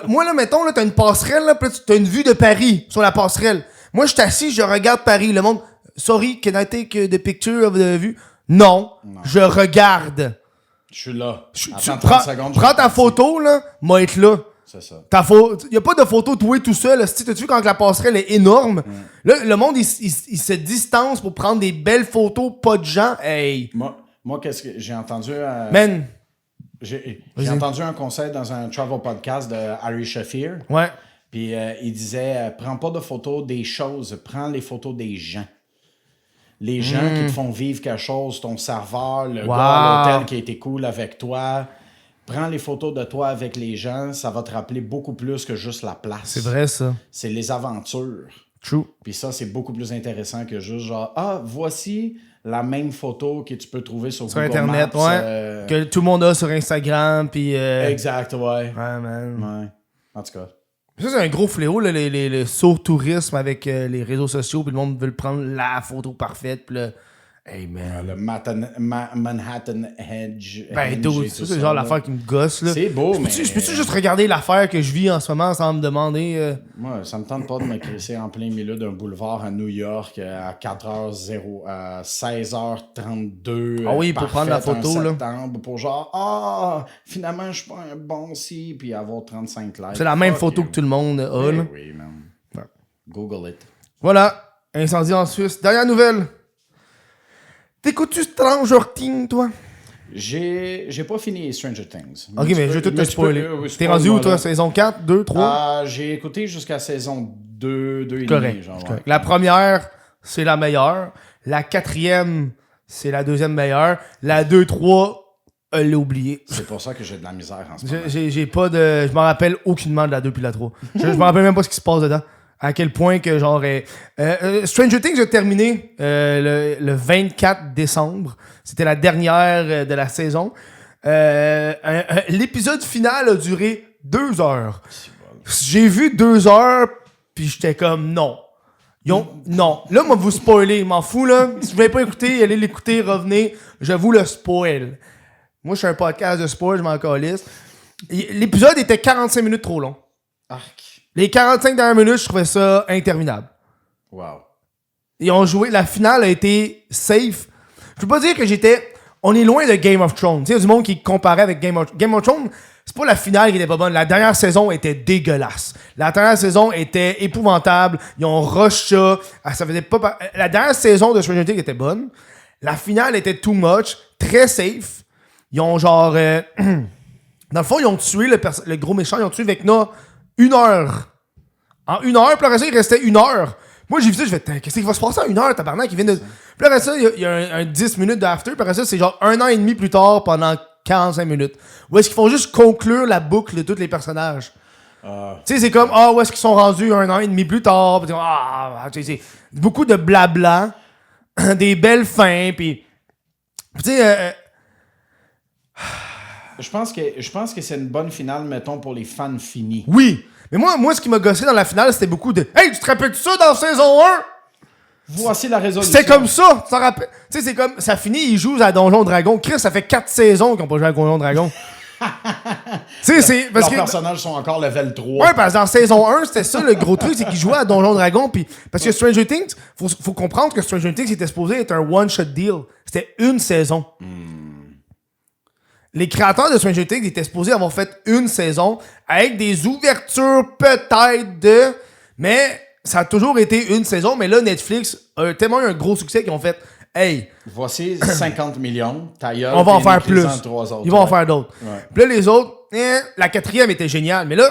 Moi, là, mettons, là, t'as une passerelle, là, puis t'as une vue de Paris sur la passerelle. Moi, je suis assis, je regarde Paris. Le monde, sorry, can I take the picture of the view? Non, je regarde. Je suis là. Prends ta photo, là, moi être là. C'est ça. Y a pas de photo de toi tout seul. T'as-tu vu quand la passerelle est énorme? Là, le monde, il se distance pour prendre des belles photos, pas de gens. Hey! Moi qu'est-ce que j'ai entendu... Man! J'ai entendu un conseil dans un travel podcast de Ari Shafir. Ouais. Puis il disait, prends pas de photos des choses, prends les photos des gens. Les gens qui te font vivre quelque chose, ton serveur, le gars à l'hôtel qui a été cool avec toi. Prends les photos de toi avec les gens, ça va te rappeler beaucoup plus que juste la place. C'est vrai, ça. C'est les aventures. True. Puis ça, c'est beaucoup plus intéressant que juste genre, voici la même photo que tu peux trouver sur Google Internet, Maps, ouais. Que tout le monde a sur Instagram, puis... Exact, ouais. Ouais, man. Ouais. En tout cas. Ça, c'est un gros fléau, là, le saut-tourisme avec les réseaux sociaux, puis le monde veut prendre la photo parfaite, puis là, hey man. Le Manhattan Hedge. Ben, dude, ça, c'est genre l'affaire qui me gosse, là. C'est beau, mais... Je peux-tu juste regarder l'affaire que je vis en ce moment sans me demander... Moi, ça me tente pas de me crisser en plein milieu d'un boulevard à New York à 4h0, à 16h32. Ah oui, pour prendre la photo, là. Pour genre, finalement, je suis pas un bon si, puis avoir 35 likes. C'est la même photo que tout le monde a, là. Oui, man. Ouais. Google it. Voilà, incendie en Suisse. Dernière nouvelle. T'écoutes-tu Stranger Things, toi? J'ai pas fini Stranger Things. Ok, mais je vais tout te spoiler. T'es rendu où, toi? Saison 4, 2, 3? J'ai écouté jusqu'à saison 2 et Correct. demi. Genre, Ouais. La première, c'est la meilleure. La 4e, c'est la 2e meilleure. La 2, 3, elle l'a oublié. C'est pour ça que j'ai de la misère en ce moment. J'ai pas de... Je m'en rappelle aucunement de la 2 puis la 3. Je me rappelle même pas ce qui se passe dedans. À quel point que genre... Stranger Things a terminé le 24 décembre. C'était la dernière de la saison. L'épisode final a duré 2 heures. J'ai vu 2 heures, puis j'étais comme non. Non. Là, moi, vous spoiler, m'en fous, là. Si vous voulez pas écouter, allez l'écouter, revenez. Je vous le spoil. Moi, je suis un podcast de spoil, je m'en calisse. L'épisode était 45 minutes trop long. Arc. Les 45 dernières minutes, je trouvais ça interminable. Wow. Ils ont joué, la finale a été safe. Je peux pas dire que on est loin de Game of Thrones. Tu sais, il y a du monde qui comparait avec Game of Thrones. C'est pas la finale qui était pas bonne. La dernière saison était dégueulasse. La dernière saison était épouvantable. Ils ont rush ça. Ça faisait pas... La dernière saison de Stranger Things était bonne. La finale était too much. Très safe. Ils ont genre... Dans le fond, ils ont tué le gros méchant. Ils ont tué Vecna 1 heure. En 1 heure. Puis après ça, il restait 1 heure. Moi, j'ai vu ça, je fais, qu'est-ce qui va se passer en 1 heure, tabarnak, qui vient de... Puis après ça, il y a un 10 minutes d'after, puis après ça, c'est genre 1 an et demi plus tard, pendant 45 minutes. Où est-ce qu'ils font juste conclure la boucle de tous les personnages. Tu sais, c'est comme, où est-ce qu'ils sont rendus 1 an et demi plus tard, puis tu sais, c'est beaucoup de blabla, des belles fins, puis... Tu sais... Je pense que c'est une bonne finale, mettons, pour les fans finis. Oui! Mais moi, ce qui m'a gossé dans la finale, c'était beaucoup de « Hey, tu te rappelles de ça dans saison 1? » Voici la résolution. C'était comme ça, tu t'en rappelles? Tu sais, c'est comme, ça finit, ils jouent à Donjon Dragon. Chris, ça fait 4 saisons qu'ils n'ont pas joué à Donjon Dragon. Tu sais, c'est... Leurs personnages sont encore level 3. Ouais, parce que dans saison 1, c'était ça, le gros truc, c'est qu'ils jouaient à Donjon Dragon. Puis parce que Stranger Things, faut comprendre que Stranger Things était supposé être un one-shot deal. C'était une saison. Les créateurs de Stranger Things étaient supposés avoir fait une saison avec des ouvertures peut-être de... Mais ça a toujours été une saison. Mais là, Netflix a tellement eu un gros succès qu'ils ont fait « Hey... » Voici 50 millions. On va en faire plus. Ils vont en faire d'autres. Ouais. Puis là, les autres... la 4e était géniale. Mais là,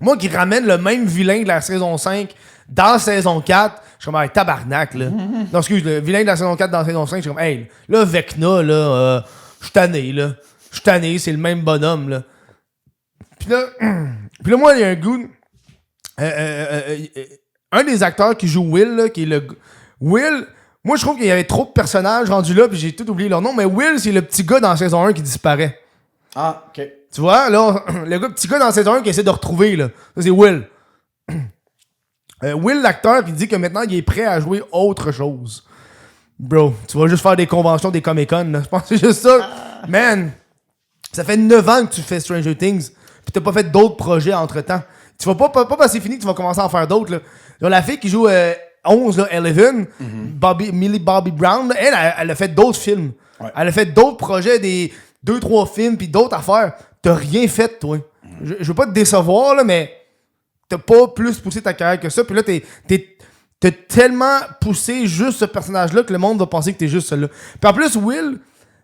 moi qui ramène le même vilain de la saison 5 dans la saison 4, je suis comme hey, tabarnak, là. Non, excuse, le vilain de la saison 4 dans la saison 5, je suis comme « Hey, là, Vecna, là... Je suis tanné, là. Je suis tanné, c'est le même bonhomme, là. Puis là, moi, il y a un goût... un des acteurs qui joue Will, là, qui est le... Will, moi, je trouve qu'il y avait trop de personnages rendus là, puis j'ai tout oublié leur nom, mais Will, c'est le petit gars dans la saison 1 qui disparaît. Ah, OK. Tu vois, là, le petit gars dans la saison 1 qui essaie de retrouver, là. Ça, c'est Will. Will, l'acteur, il dit que maintenant, il est prêt à jouer autre chose. Bro, tu vas juste faire des conventions des Comic-Con, là. Je pense que c'est juste ça. Man, ça fait 9 ans que tu fais Stranger Things, pis t'as pas fait d'autres projets entre-temps. Tu vas pas parce que c'est fini que tu vas commencer à en faire d'autres, là. Genre, la fille qui joue 11, là, Eleven, Millie Bobby Brown, elle a fait d'autres films. Ouais. Elle a fait d'autres projets, des 2-3 films, pis d'autres affaires. T'as rien fait, toi. Je veux pas te décevoir, là, mais t'as pas plus poussé ta carrière que ça. Pis là, t'as tellement poussé juste ce personnage-là que le monde va penser que t'es juste celui-là. Puis en plus, Will,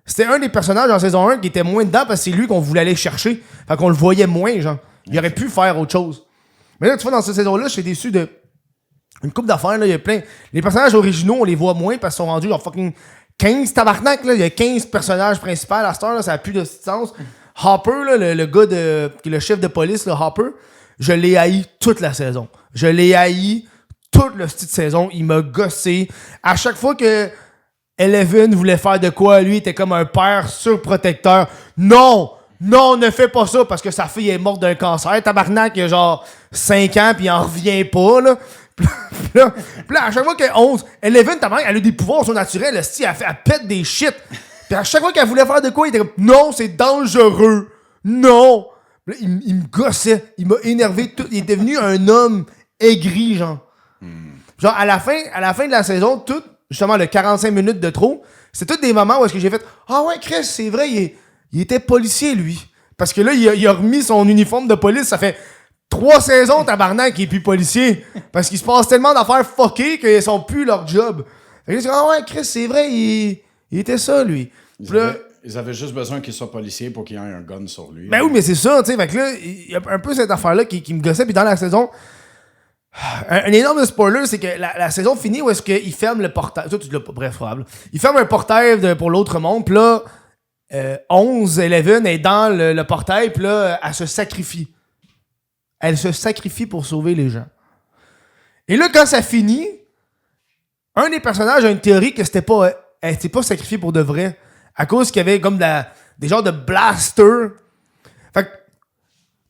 c'était un des personnages en saison 1 qui était moins dedans parce que c'est lui qu'on voulait aller chercher. Fait qu'on le voyait moins, genre. Il aurait pu faire autre chose. Mais là, tu vois, dans cette saison-là, j'étais déçu de... Une couple d'affaires, là, il y a plein... Les personnages originaux, on les voit moins parce qu'ils sont rendus genre fucking 15 tabarnak, là. Il y a 15 personnages principaux à cette heure, là. Ça a plus de sens. Hopper, là, le gars qui est le chef de police, là, Hopper, je l'ai haï toute la saison. Je l'ai haï toute la petite saison. Il m'a gossé. À chaque fois que Eleven voulait faire de quoi, lui, il était comme un père surprotecteur. Non, ne fais pas ça parce que sa fille est morte d'un cancer. Tabarnak, il y a genre 5 ans puis il en revient pas, là. Puis là, à chaque fois qu'elle 11, Eleven, tabarnak, elle a des pouvoirs surnaturels. Elle pète des shit. Puis à chaque fois qu'elle voulait faire de quoi, il était comme non, c'est dangereux. Non. Là, il me gossait. Il m'a énervé. Il est devenu un homme aigri, genre. Genre, à la fin de la saison, tout, justement, le 45 minutes de trop, c'est tous des moments où est-ce que j'ai fait « Ah ouais, Chris, c'est vrai, il était policier, lui. » Parce que là, il a remis son uniforme de police, ça fait 3 saisons, tabarnak, qu'il est plus policier. Parce qu'il se passe tellement d'affaires fuckées qu'ils sont plus leur job. Fait que là, « Ah ouais, Chris, c'est vrai, il était ça, lui. » Ils avaient juste besoin qu'il soit policier pour qu'il y ait un gun sur lui. Ben oui, mais c'est ça, tu sais. Fait que là, il y a un peu cette affaire-là qui me gossait. Puis dans la saison, un énorme spoiler, c'est que la saison finit où est-ce qu'il ferme le portail. Toi, tu l'as pas, bref, probable. Il ferme un portail pour l'autre monde. Puis là, 11 est dans le portail. Puis là, elle se sacrifie. Elle se sacrifie pour sauver les gens. Et là, quand ça finit, un des personnages a une théorie que elle s'était pas sacrifiée pour de vrai. À cause qu'il y avait comme des genres de blasters. Fait que,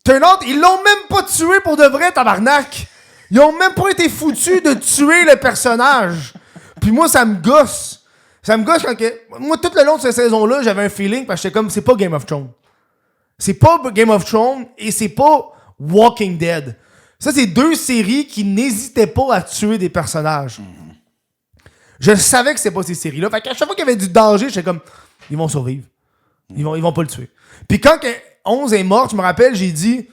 turn out, ils l'ont même pas tué pour de vrai, tabarnak. Ils ont même pas été foutus de tuer le personnage. Puis moi, ça me gosse. Ça me gosse quand que... Moi, tout le long de cette saison-là, j'avais un feeling parce que j'étais comme, c'est pas Game of Thrones. C'est pas Game of Thrones et c'est pas Walking Dead. Ça, c'est 2 séries qui n'hésitaient pas à tuer des personnages. Je savais que c'était pas ces séries-là. Fait qu'à chaque fois qu'il y avait du danger, j'étais comme, ils vont survivre. Ils vont pas le tuer. Puis quand 11 est morte, je me rappelle, j'ai dit,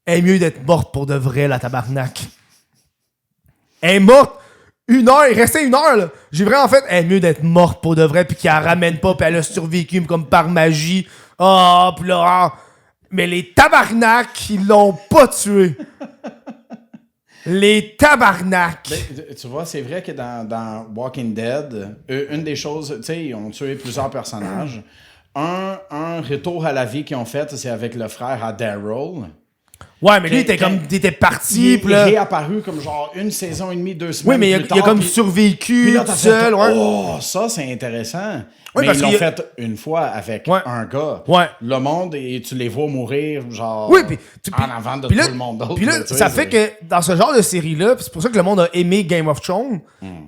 elle est mieux d'être morte pour de vrai, la tabarnak. Elle est morte 1 heure, il restait 1 heure, là. J'ai vraiment fait, elle est mieux d'être morte pour de vrai, puis qu'elle ramène pas, puis elle a survécu comme par magie. Ah, puis là, ah. Mais les tabarnak, ils l'ont pas tué. Les tabarnak! Ben, tu vois, c'est vrai que dans Walking Dead, une des choses, tu sais, ils ont tué plusieurs personnages. Un retour à la vie qu'ils ont fait, c'est avec le frère à Daryl. Ouais, mais lui, il était parti, Il est réapparu comme genre 1 saison et demie, 2 semaines. Oui, mais il a comme survécu tout seul. ouais. Oh, ça, c'est intéressant. Oui, mais ils l'ont fait une fois avec un gars. Ouais. Le monde, et tu les vois mourir, genre, oui, en avant de tout le monde d'autre. Puis là, ça fait que dans ce genre de série-là, c'est pour ça que le monde a aimé Game of Thrones,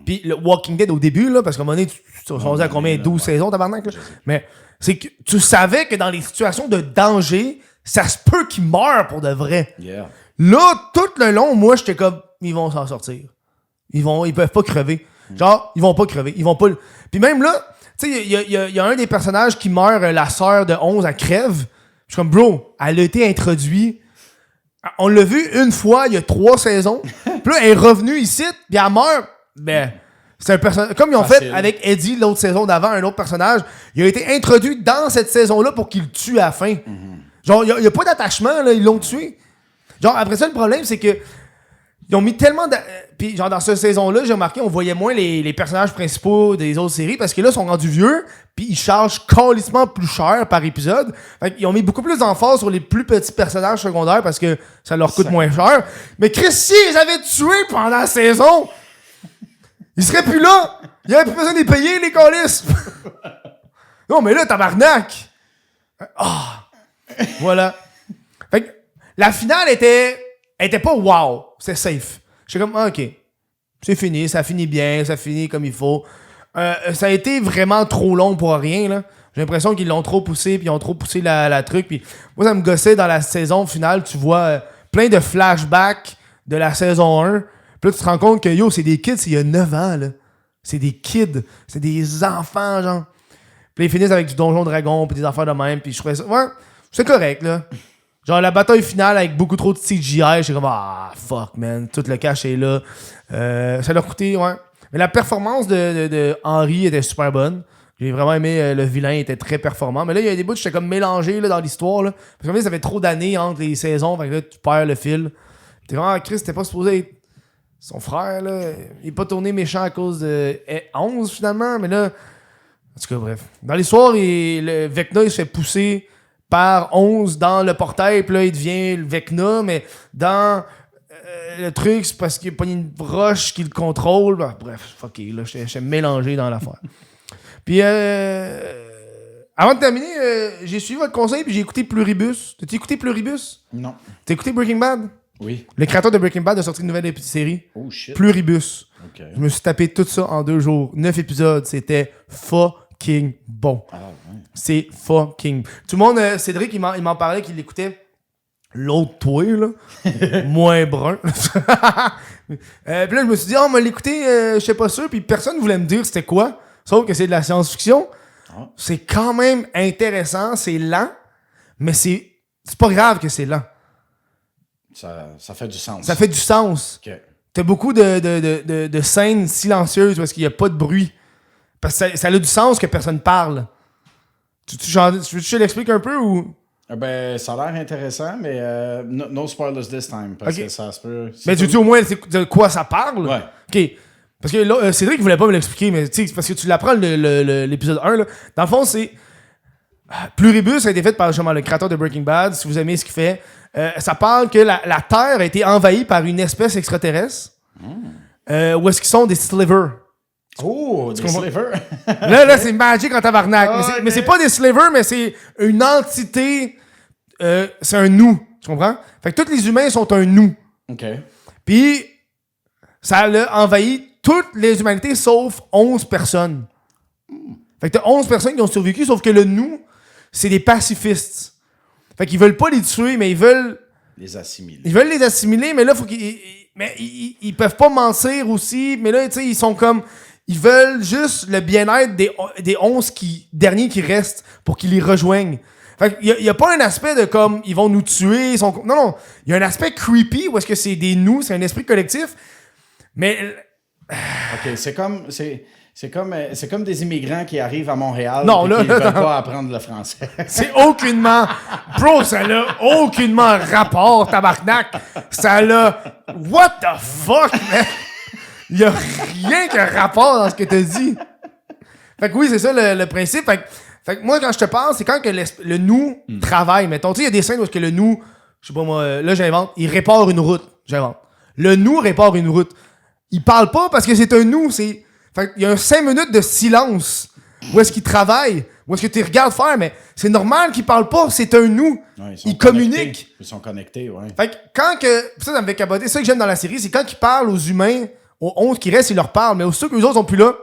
puis le Walking Dead au début, là, parce qu'à un moment donné, tu à combien? 12 saisons, tabarnak? Mais c'est que tu savais que dans les situations de danger, ça se peut qu'ils meurent pour de vrai. Yeah. Là, tout le long, moi, j'étais comme, ils vont s'en sortir. Ils peuvent pas crever. Genre, ils vont pas crever. Ils vont pas... Puis même là, tu sais, il y a un des personnages qui meurt, la sœur de 11, elle crève. Je suis comme, bro, elle a été introduite. On l'a vu une fois, il y a 3 saisons. Puis là, elle est revenue ici, puis elle meurt. Ben, c'est un personnage... Comme ils ont fait avec Eddie l'autre saison d'avant, un autre personnage, il a été introduit dans cette saison-là pour qu'il le tue à la fin. Genre, il n'y a pas d'attachement, là, ils l'ont tué. Genre, après ça, le problème, c'est que ils ont mis tellement de... Puis, genre, dans cette saison-là, j'ai remarqué, on voyait moins les personnages principaux des autres séries parce que là, ils sont rendus vieux, puis ils chargent calissement plus cher par épisode. Fait qu'ils ont mis beaucoup plus d'emphase sur les plus petits personnages secondaires parce que ça leur coûte moins cher. Mais Chris, si ils avaient tué pendant la saison, ils seraient plus là. Il n'y avait plus besoin de les payer, les calices. Non, mais là, tabarnak. Ah... Voilà. Fait que la finale était pas wow. C'est safe. J'étais comme, ok. C'est fini. Ça finit bien. Ça finit comme il faut. Ça a été vraiment trop long pour rien, là. J'ai l'impression qu'ils l'ont trop poussé. Puis ils ont trop poussé la truc. Puis moi, ça me gossait dans la saison finale. Tu vois plein de flashbacks de la saison 1. Puis là, tu te rends compte que yo, c'est des kids, c'est il y a 9 ans, là. C'est des kids. C'est des enfants, genre. Puis ils finissent avec du Donjon Dragon. Puis des affaires de même. Puis je trouvais ça. Ouais. C'est correct, là. Genre, la bataille finale avec beaucoup trop de CGI, j'étais comme, ah, fuck, man. Tout le cash est là. Ça l'a coûté, ouais. Mais la performance de Henry était super bonne. J'ai vraiment aimé, le vilain était très performant. Mais là, il y a des bouts, j'étais comme mélangé là, dans l'histoire, là. Parce que ça fait trop d'années entre les saisons, fait que là, tu perds le fil. T'es vraiment, Chris, t'es pas supposé être son frère, là. Il est pas tourné méchant à cause de 11, finalement, mais là... En tout cas, bref. Dans l'histoire, le Vecna, il se fait pousser par 11 dans le portail, puis là, il devient le Vecna, mais dans le truc, c'est parce qu'il n'y a pas une roche qui le contrôle. Ben, bref, fuck it, là, j'étais mélangé dans l'affaire. Puis, avant de terminer, j'ai suivi votre conseil, puis j'ai écouté Pluribus. T'as-tu écouté Pluribus? Non. T'as écouté Breaking Bad? Oui. Le créateur de Breaking Bad a sorti une nouvelle série. Oh shit. Pluribus. Okay. Je me suis tapé tout ça en 2 jours. 9 épisodes, c'était fucking bon. Ah, ouais. C'est fucking... Tout le monde... Cédric, il m'en parlait qu'il l'écoutait. L'autre toi, là. Moins brun. Puis là, je me suis dit, on va l'écouter, je sais pas sûr. Puis personne voulait me dire c'était quoi. Sauf que c'est de la science-fiction. Ah. C'est quand même intéressant. C'est lent. Mais c'est pas grave que c'est lent. Ça fait du sens. Ça fait du sens. Okay. T'as beaucoup de scènes silencieuses parce qu'il n'y a pas de bruit. Parce que ça a du sens que personne parle. Tu veux que je l'explique un peu ou... Ben, ça a l'air intéressant, mais no spoilers this time, parce que ça se peut... Mais tu dis au moins de quoi ça parle? Ouais. OK. Parce que là, Cédric voulait pas me l'expliquer, mais tu sais, parce que tu l'apprends l'épisode 1, là. Dans le fond, c'est... Pluribus a été fait par justement, le créateur de Breaking Bad, si vous aimez ce qu'il fait. Ça parle que la Terre a été envahie par une espèce extraterrestre. Où est-ce qu'ils sont des slivers. Oh, des slivers! Là, c'est magique en tabarnak. Oh, mais c'est pas des slivers, mais c'est une entité... c'est un nous, tu comprends? Fait que tous les humains sont un nous. OK. Puis, ça a envahi toutes les humanités sauf 11 personnes. Fait que t'as 11 personnes qui ont survécu, sauf que le nous, c'est des pacifistes. Fait qu'ils veulent pas les tuer, mais ils veulent... Les assimiler. Ils veulent les assimiler, mais là, faut qu'ils... Mais ils peuvent pas mentir aussi, mais là, tu sais, ils sont comme... Ils veulent juste le bien-être des 11 derniers qui restent pour qu'ils les rejoignent. Fait qu'il y a pas un aspect de comme, ils vont nous tuer, non, il y a un aspect creepy où est-ce que c'est des nous, c'est un esprit collectif, mais... OK, c'est comme des immigrants qui arrivent à Montréal non, là, qui ne veulent pas apprendre le français. C'est aucunement... Bro, ça n'a aucunement rapport, tabarnak. Ça l'a... What the fuck, man? Il y a rien qui a rapport dans ce que t'as dit. Fait que oui, c'est ça le principe. Fait que moi, quand je te parle, c'est quand que le nous travaille. Mettons, tu sais, il y a des scènes où est-ce que le nous... Je sais pas moi, là, j'invente. Il répare une route. J'invente. Le nous répare une route. Il parle pas parce que c'est un nous, c'est... Fait qu'il y a 5 minutes de silence où est-ce qu'il travaille, où est-ce que tu regardes faire, mais c'est normal qu'il parle pas, c'est un nous. Ouais, ils communiquent. Ils sont connectés, ouais. Fait que quand que... Ça me fait capoter. C'est ça que j'aime dans la série, c'est quand ils parlent aux humains, aux 11 qui restent, ils leur parlent, mais aussitôt que les autres sont plus là,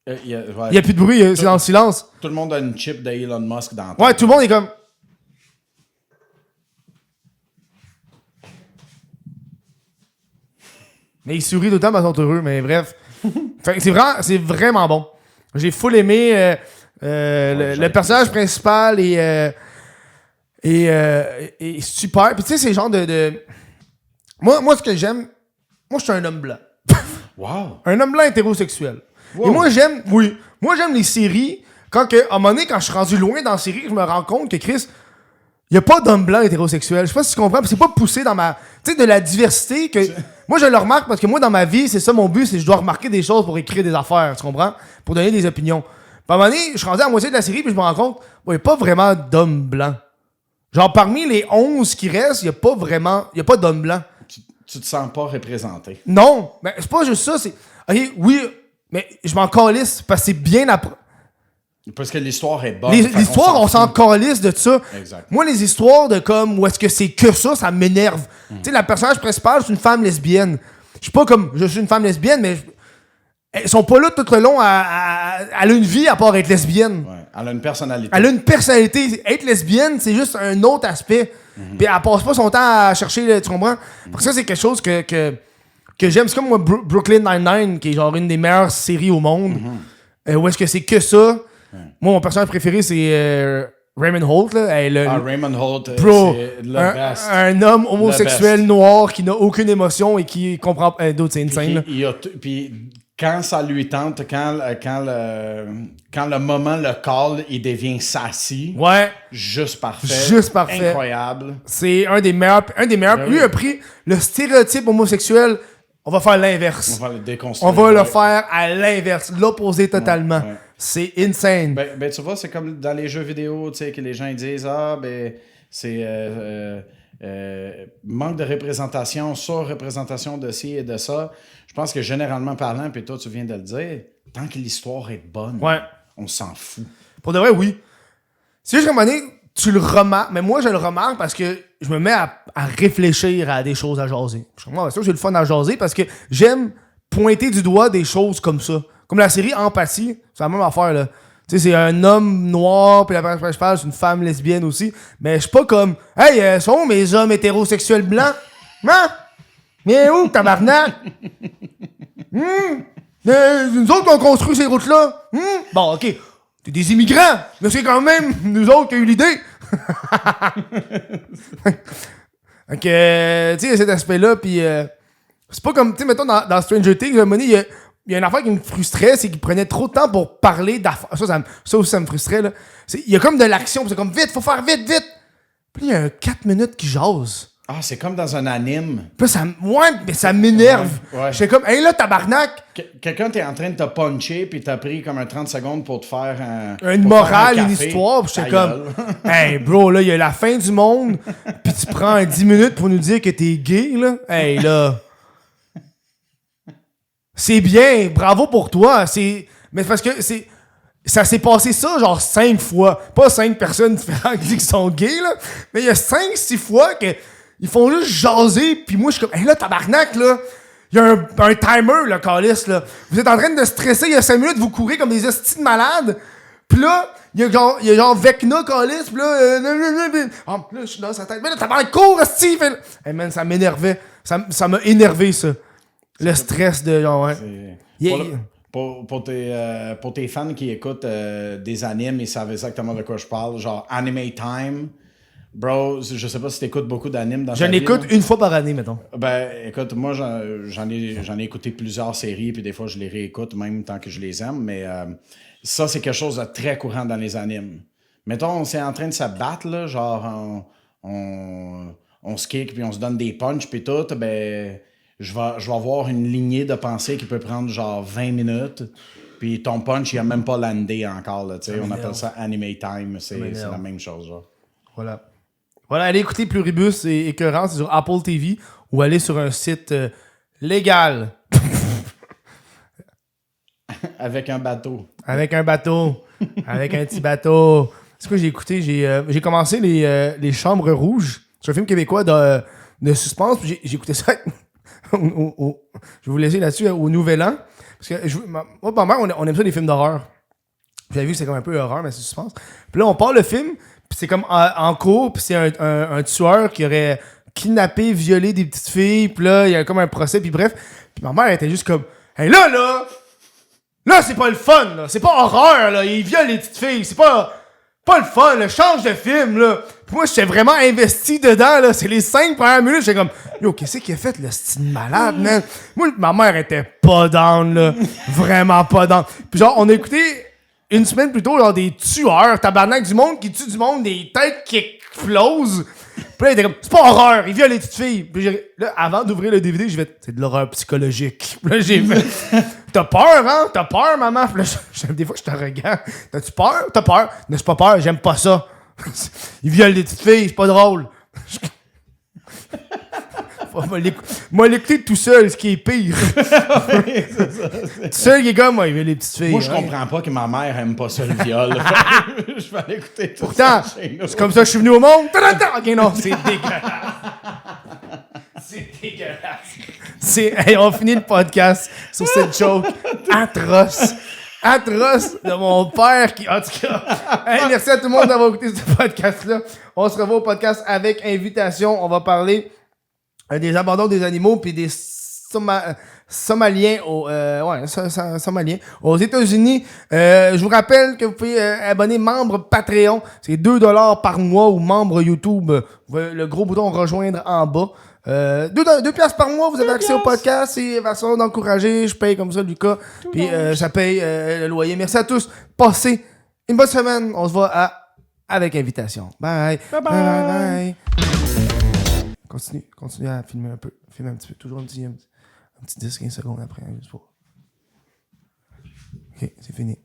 il y a plus de bruit, c'est dans le silence. Tout le monde a une chip d'Elon Musk dans la tête. Ouais, tout le monde est comme... Mais ils sourient tout le temps, mais ils sont heureux, mais bref. Fait que c'est vraiment bon. J'ai full aimé le personnage principal est super. Puis tu sais, c'est genre de... Moi, ce que j'aime... Moi, je suis un homme blanc. Wow! Un homme blanc hétérosexuel. Wow. Et moi, j'aime les séries à un moment donné, quand je suis rendu loin dans la série, je me rends compte que Chris... Il n'y a pas d'homme blanc hétérosexuel. Je sais pas si tu comprends. C'est pas poussé dans ma... Tu sais, de la diversité que... Moi, je le remarque parce que moi, dans ma vie, c'est ça mon but, c'est que je dois remarquer des choses pour écrire des affaires, tu comprends? Pour donner des opinions. Puis à un moment donné, je suis rendu à la moitié de la série puis je me rends compte, il n'y a pas vraiment d'homme blanc. Genre, parmi les 11 qui restent, il n'y a pas d'homme blanc. Tu te sens pas représenté. Non, mais c'est pas juste ça, c'est... Ok, oui, mais je m'en calisse parce que c'est bien après... Parce que l'histoire est bonne. L'histoire, on s'en calisse de ça. Exact. Moi, les histoires de comme où est-ce que c'est que ça m'énerve. Tu sais, la personnage principale, c'est une femme lesbienne. Je suis pas comme je suis une femme lesbienne, mais elles sont pas là tout le long. Elle a une vie à part être lesbienne. Ouais. Elle a une personnalité. Elle a une personnalité. Être lesbienne, c'est juste un autre aspect. Puis elle passe pas son temps à chercher, tu comprends? Parce que ça, c'est quelque chose que j'aime. C'est comme moi, Brooklyn Nine-Nine, qui est genre une des meilleures séries au monde. Où est-ce que c'est que ça? Moi, mon personnage préféré, c'est Raymond Holt. Là. Raymond Holt, c'est le best. Un homme homosexuel noir qui n'a aucune émotion et qui comprend... d'autres, c'est insane. Puis quand ça lui tente, quand le moment le call, il devient sassy. Ouais. Juste parfait. Juste parfait. Incroyable. C'est un des meilleurs. Ben lui a pris le stéréotype homosexuel. On va faire l'inverse. On va le déconstruire. On va le faire à l'inverse. L'opposé totalement. Ouais. C'est insane. Ben, tu vois, c'est comme dans les jeux vidéo, tu sais, que les gens ils disent c'est manque de représentation, sur-représentation de ci et de ça. Je pense que généralement parlant, puis toi, tu viens de le dire, tant que l'histoire est bonne, on s'en fout. Pour de vrai, oui. C'est juste qu'à un moment donné, tu le remarques, mais moi, je le remarque parce que je me mets à réfléchir à des choses à jaser. Je suis comme, ça, j'ai le fun à jaser parce que j'aime pointer du doigt des choses comme ça. Comme la série Empathie, c'est la même affaire, là. Tu sais, c'est un homme noir, puis la personne principale, c'est une femme lesbienne aussi. Mais je suis pas comme, hey, sont où mes hommes hétérosexuels blancs? Hein? Mais où, tabarnak? Nous autres, on construit ces routes-là. Bon, ok. T'es des immigrants, mais c'est quand même nous autres qui a eu l'idée. Donc, tu sais, il y a cet aspect-là, puis c'est pas comme, tu sais, mettons, dans Stranger Things, à un moment donné, il y a une affaire qui me frustrait, c'est qu'il prenait trop de temps pour parler d'affaires. Ça aussi, ça me frustrait, là. Il y a comme de l'action, pis c'est comme vite, faut faire vite. Puis il y a 4 minutes qui jase. Ah, c'est comme dans un anime. Puis mais ça m'énerve. Ouais. J'étais comme, hey là, tabarnak! Quelqu'un t'es en train de te puncher, puis t'as pris comme un 30 secondes pour te faire une morale, une histoire, pis j'étais comme, hey bro, là, il y a la fin du monde, pis tu prends 10 minutes pour nous dire que t'es gay, là. Hey là. C'est bien, bravo pour toi. Mais parce que ça s'est passé ça genre 5 fois. Pas 5 personnes différentes qui disent qu'ils sont gays, là. Mais il y a 5-6 fois que ils font juste jaser, puis moi je suis comme, hey là, tabarnak, là. Il y a un timer, là, calice, là. Vous êtes en train de stresser, il y a 5 minutes, vous courez comme des hosties de malades. Pis là, il y a genre Vecna, calice, pis là, là, je suis dans sa tête. Mais là, tabarnak, cours, hostie! Hey man, ça m'énervait. Ça m'a énervé, ça. Le stress de genre, ouais. Pour tes fans qui écoutent des animes, ils savent exactement de quoi je parle. Genre Anime Time. Bro, je sais pas si t'écoutes beaucoup d'animes dans ta vie. J'en écoute une fois par année, mettons. Ben, écoute, moi, j'en ai écouté plusieurs séries, puis des fois, je les réécoute, même tant que je les aime, mais ça, c'est quelque chose de très courant dans les animes. Mettons, on s'est en train de se battre, là, genre, on se kick, puis on se donne des punches, puis tout, ben, je vais avoir une lignée de pensée qui peut prendre, genre, 20 minutes, puis ton punch, il a même pas landé encore, là, tu sais, on appelle ça Anime Time, c'est la même chose, genre. Voilà, allez écouter Pluribus et Écœurant, c'est sur Apple TV ou allez sur un site légal. Avec un bateau. Avec un petit bateau. C'est quoi j'ai écouté? J'ai commencé les Chambres Rouges. C'est un film québécois de suspense. J'ai écouté ça. Je vais vous laisser là-dessus au Nouvel An. Parce que moi, ma mère, on aime ça les films d'horreur. Vous avez vu, c'est comme un peu horreur, mais c'est suspense. Puis là, on part le film. Puis c'est comme en cours, puis c'est un tueur qui aurait kidnappé, violé des petites filles, puis là, il y a comme un procès, puis bref. Puis ma mère était juste comme, hey là, c'est pas le fun, là, c'est pas horreur, là, il viole les petites filles, c'est pas le fun, là, change de film, là. Puis moi, j'étais vraiment investi dedans, là, c'est les 5 premières minutes, j'étais comme, yo, qu'est-ce qu'il a fait, le style malade, man? Moi, ma mère était pas down, là, vraiment pas down. Puis genre, on a écouté... Une semaine plus tôt, genre des tueurs, tabarnak, du monde qui tue du monde, des têtes qui explosent. Puis là, il était comme, c'est pas horreur, il viole les petites filles. Puis là, avant d'ouvrir le DVD, j'ai fait, c'est de l'horreur psychologique. Puis là, j'ai fait, t'as peur, hein? T'as peur, maman? Puis là, des fois, je te regarde. T'as-tu peur? T'as peur? Non, c'est pas peur, j'aime pas ça. Il viole des petites filles, c'est pas drôle. Moi, l'écouter tout seul, ce qui est pire. Oui, c'est ça. Tout seul, qui est comme, moi, il veut les petites filles. Moi, je comprends pas que ma mère aime pas ça, le viol. Je vais aller écouter tout pourtant, ça. Pourtant, c'est comme ça que je suis venu au monde. Ok, non, c'est dégueulasse. C'est dégueulasse. Hey, on finit le podcast sur cette joke atroce de mon père qui, en tout cas. Hey, merci à tout le monde d'avoir écouté ce podcast-là. On se revoit au podcast avec invitation. On va parler des abandons des animaux puis des Somaliens Somaliens aux États-Unis. Je vous rappelle que vous pouvez abonner membre Patreon. C'est 2$ par mois ou membre YouTube. Le gros bouton rejoindre en bas. 2$ par mois, vous avez accès au podcast. C'est façon d'encourager. Je paye comme ça, Lucas. Puis ça paye le loyer. Merci à tous. Passez une bonne semaine. On se voit avec invitation. Bye. Bye. Continue à filmer un peu. Filme un petit peu. Toujours un petit 10-15 secondes après. Juste pour... Ok, c'est fini.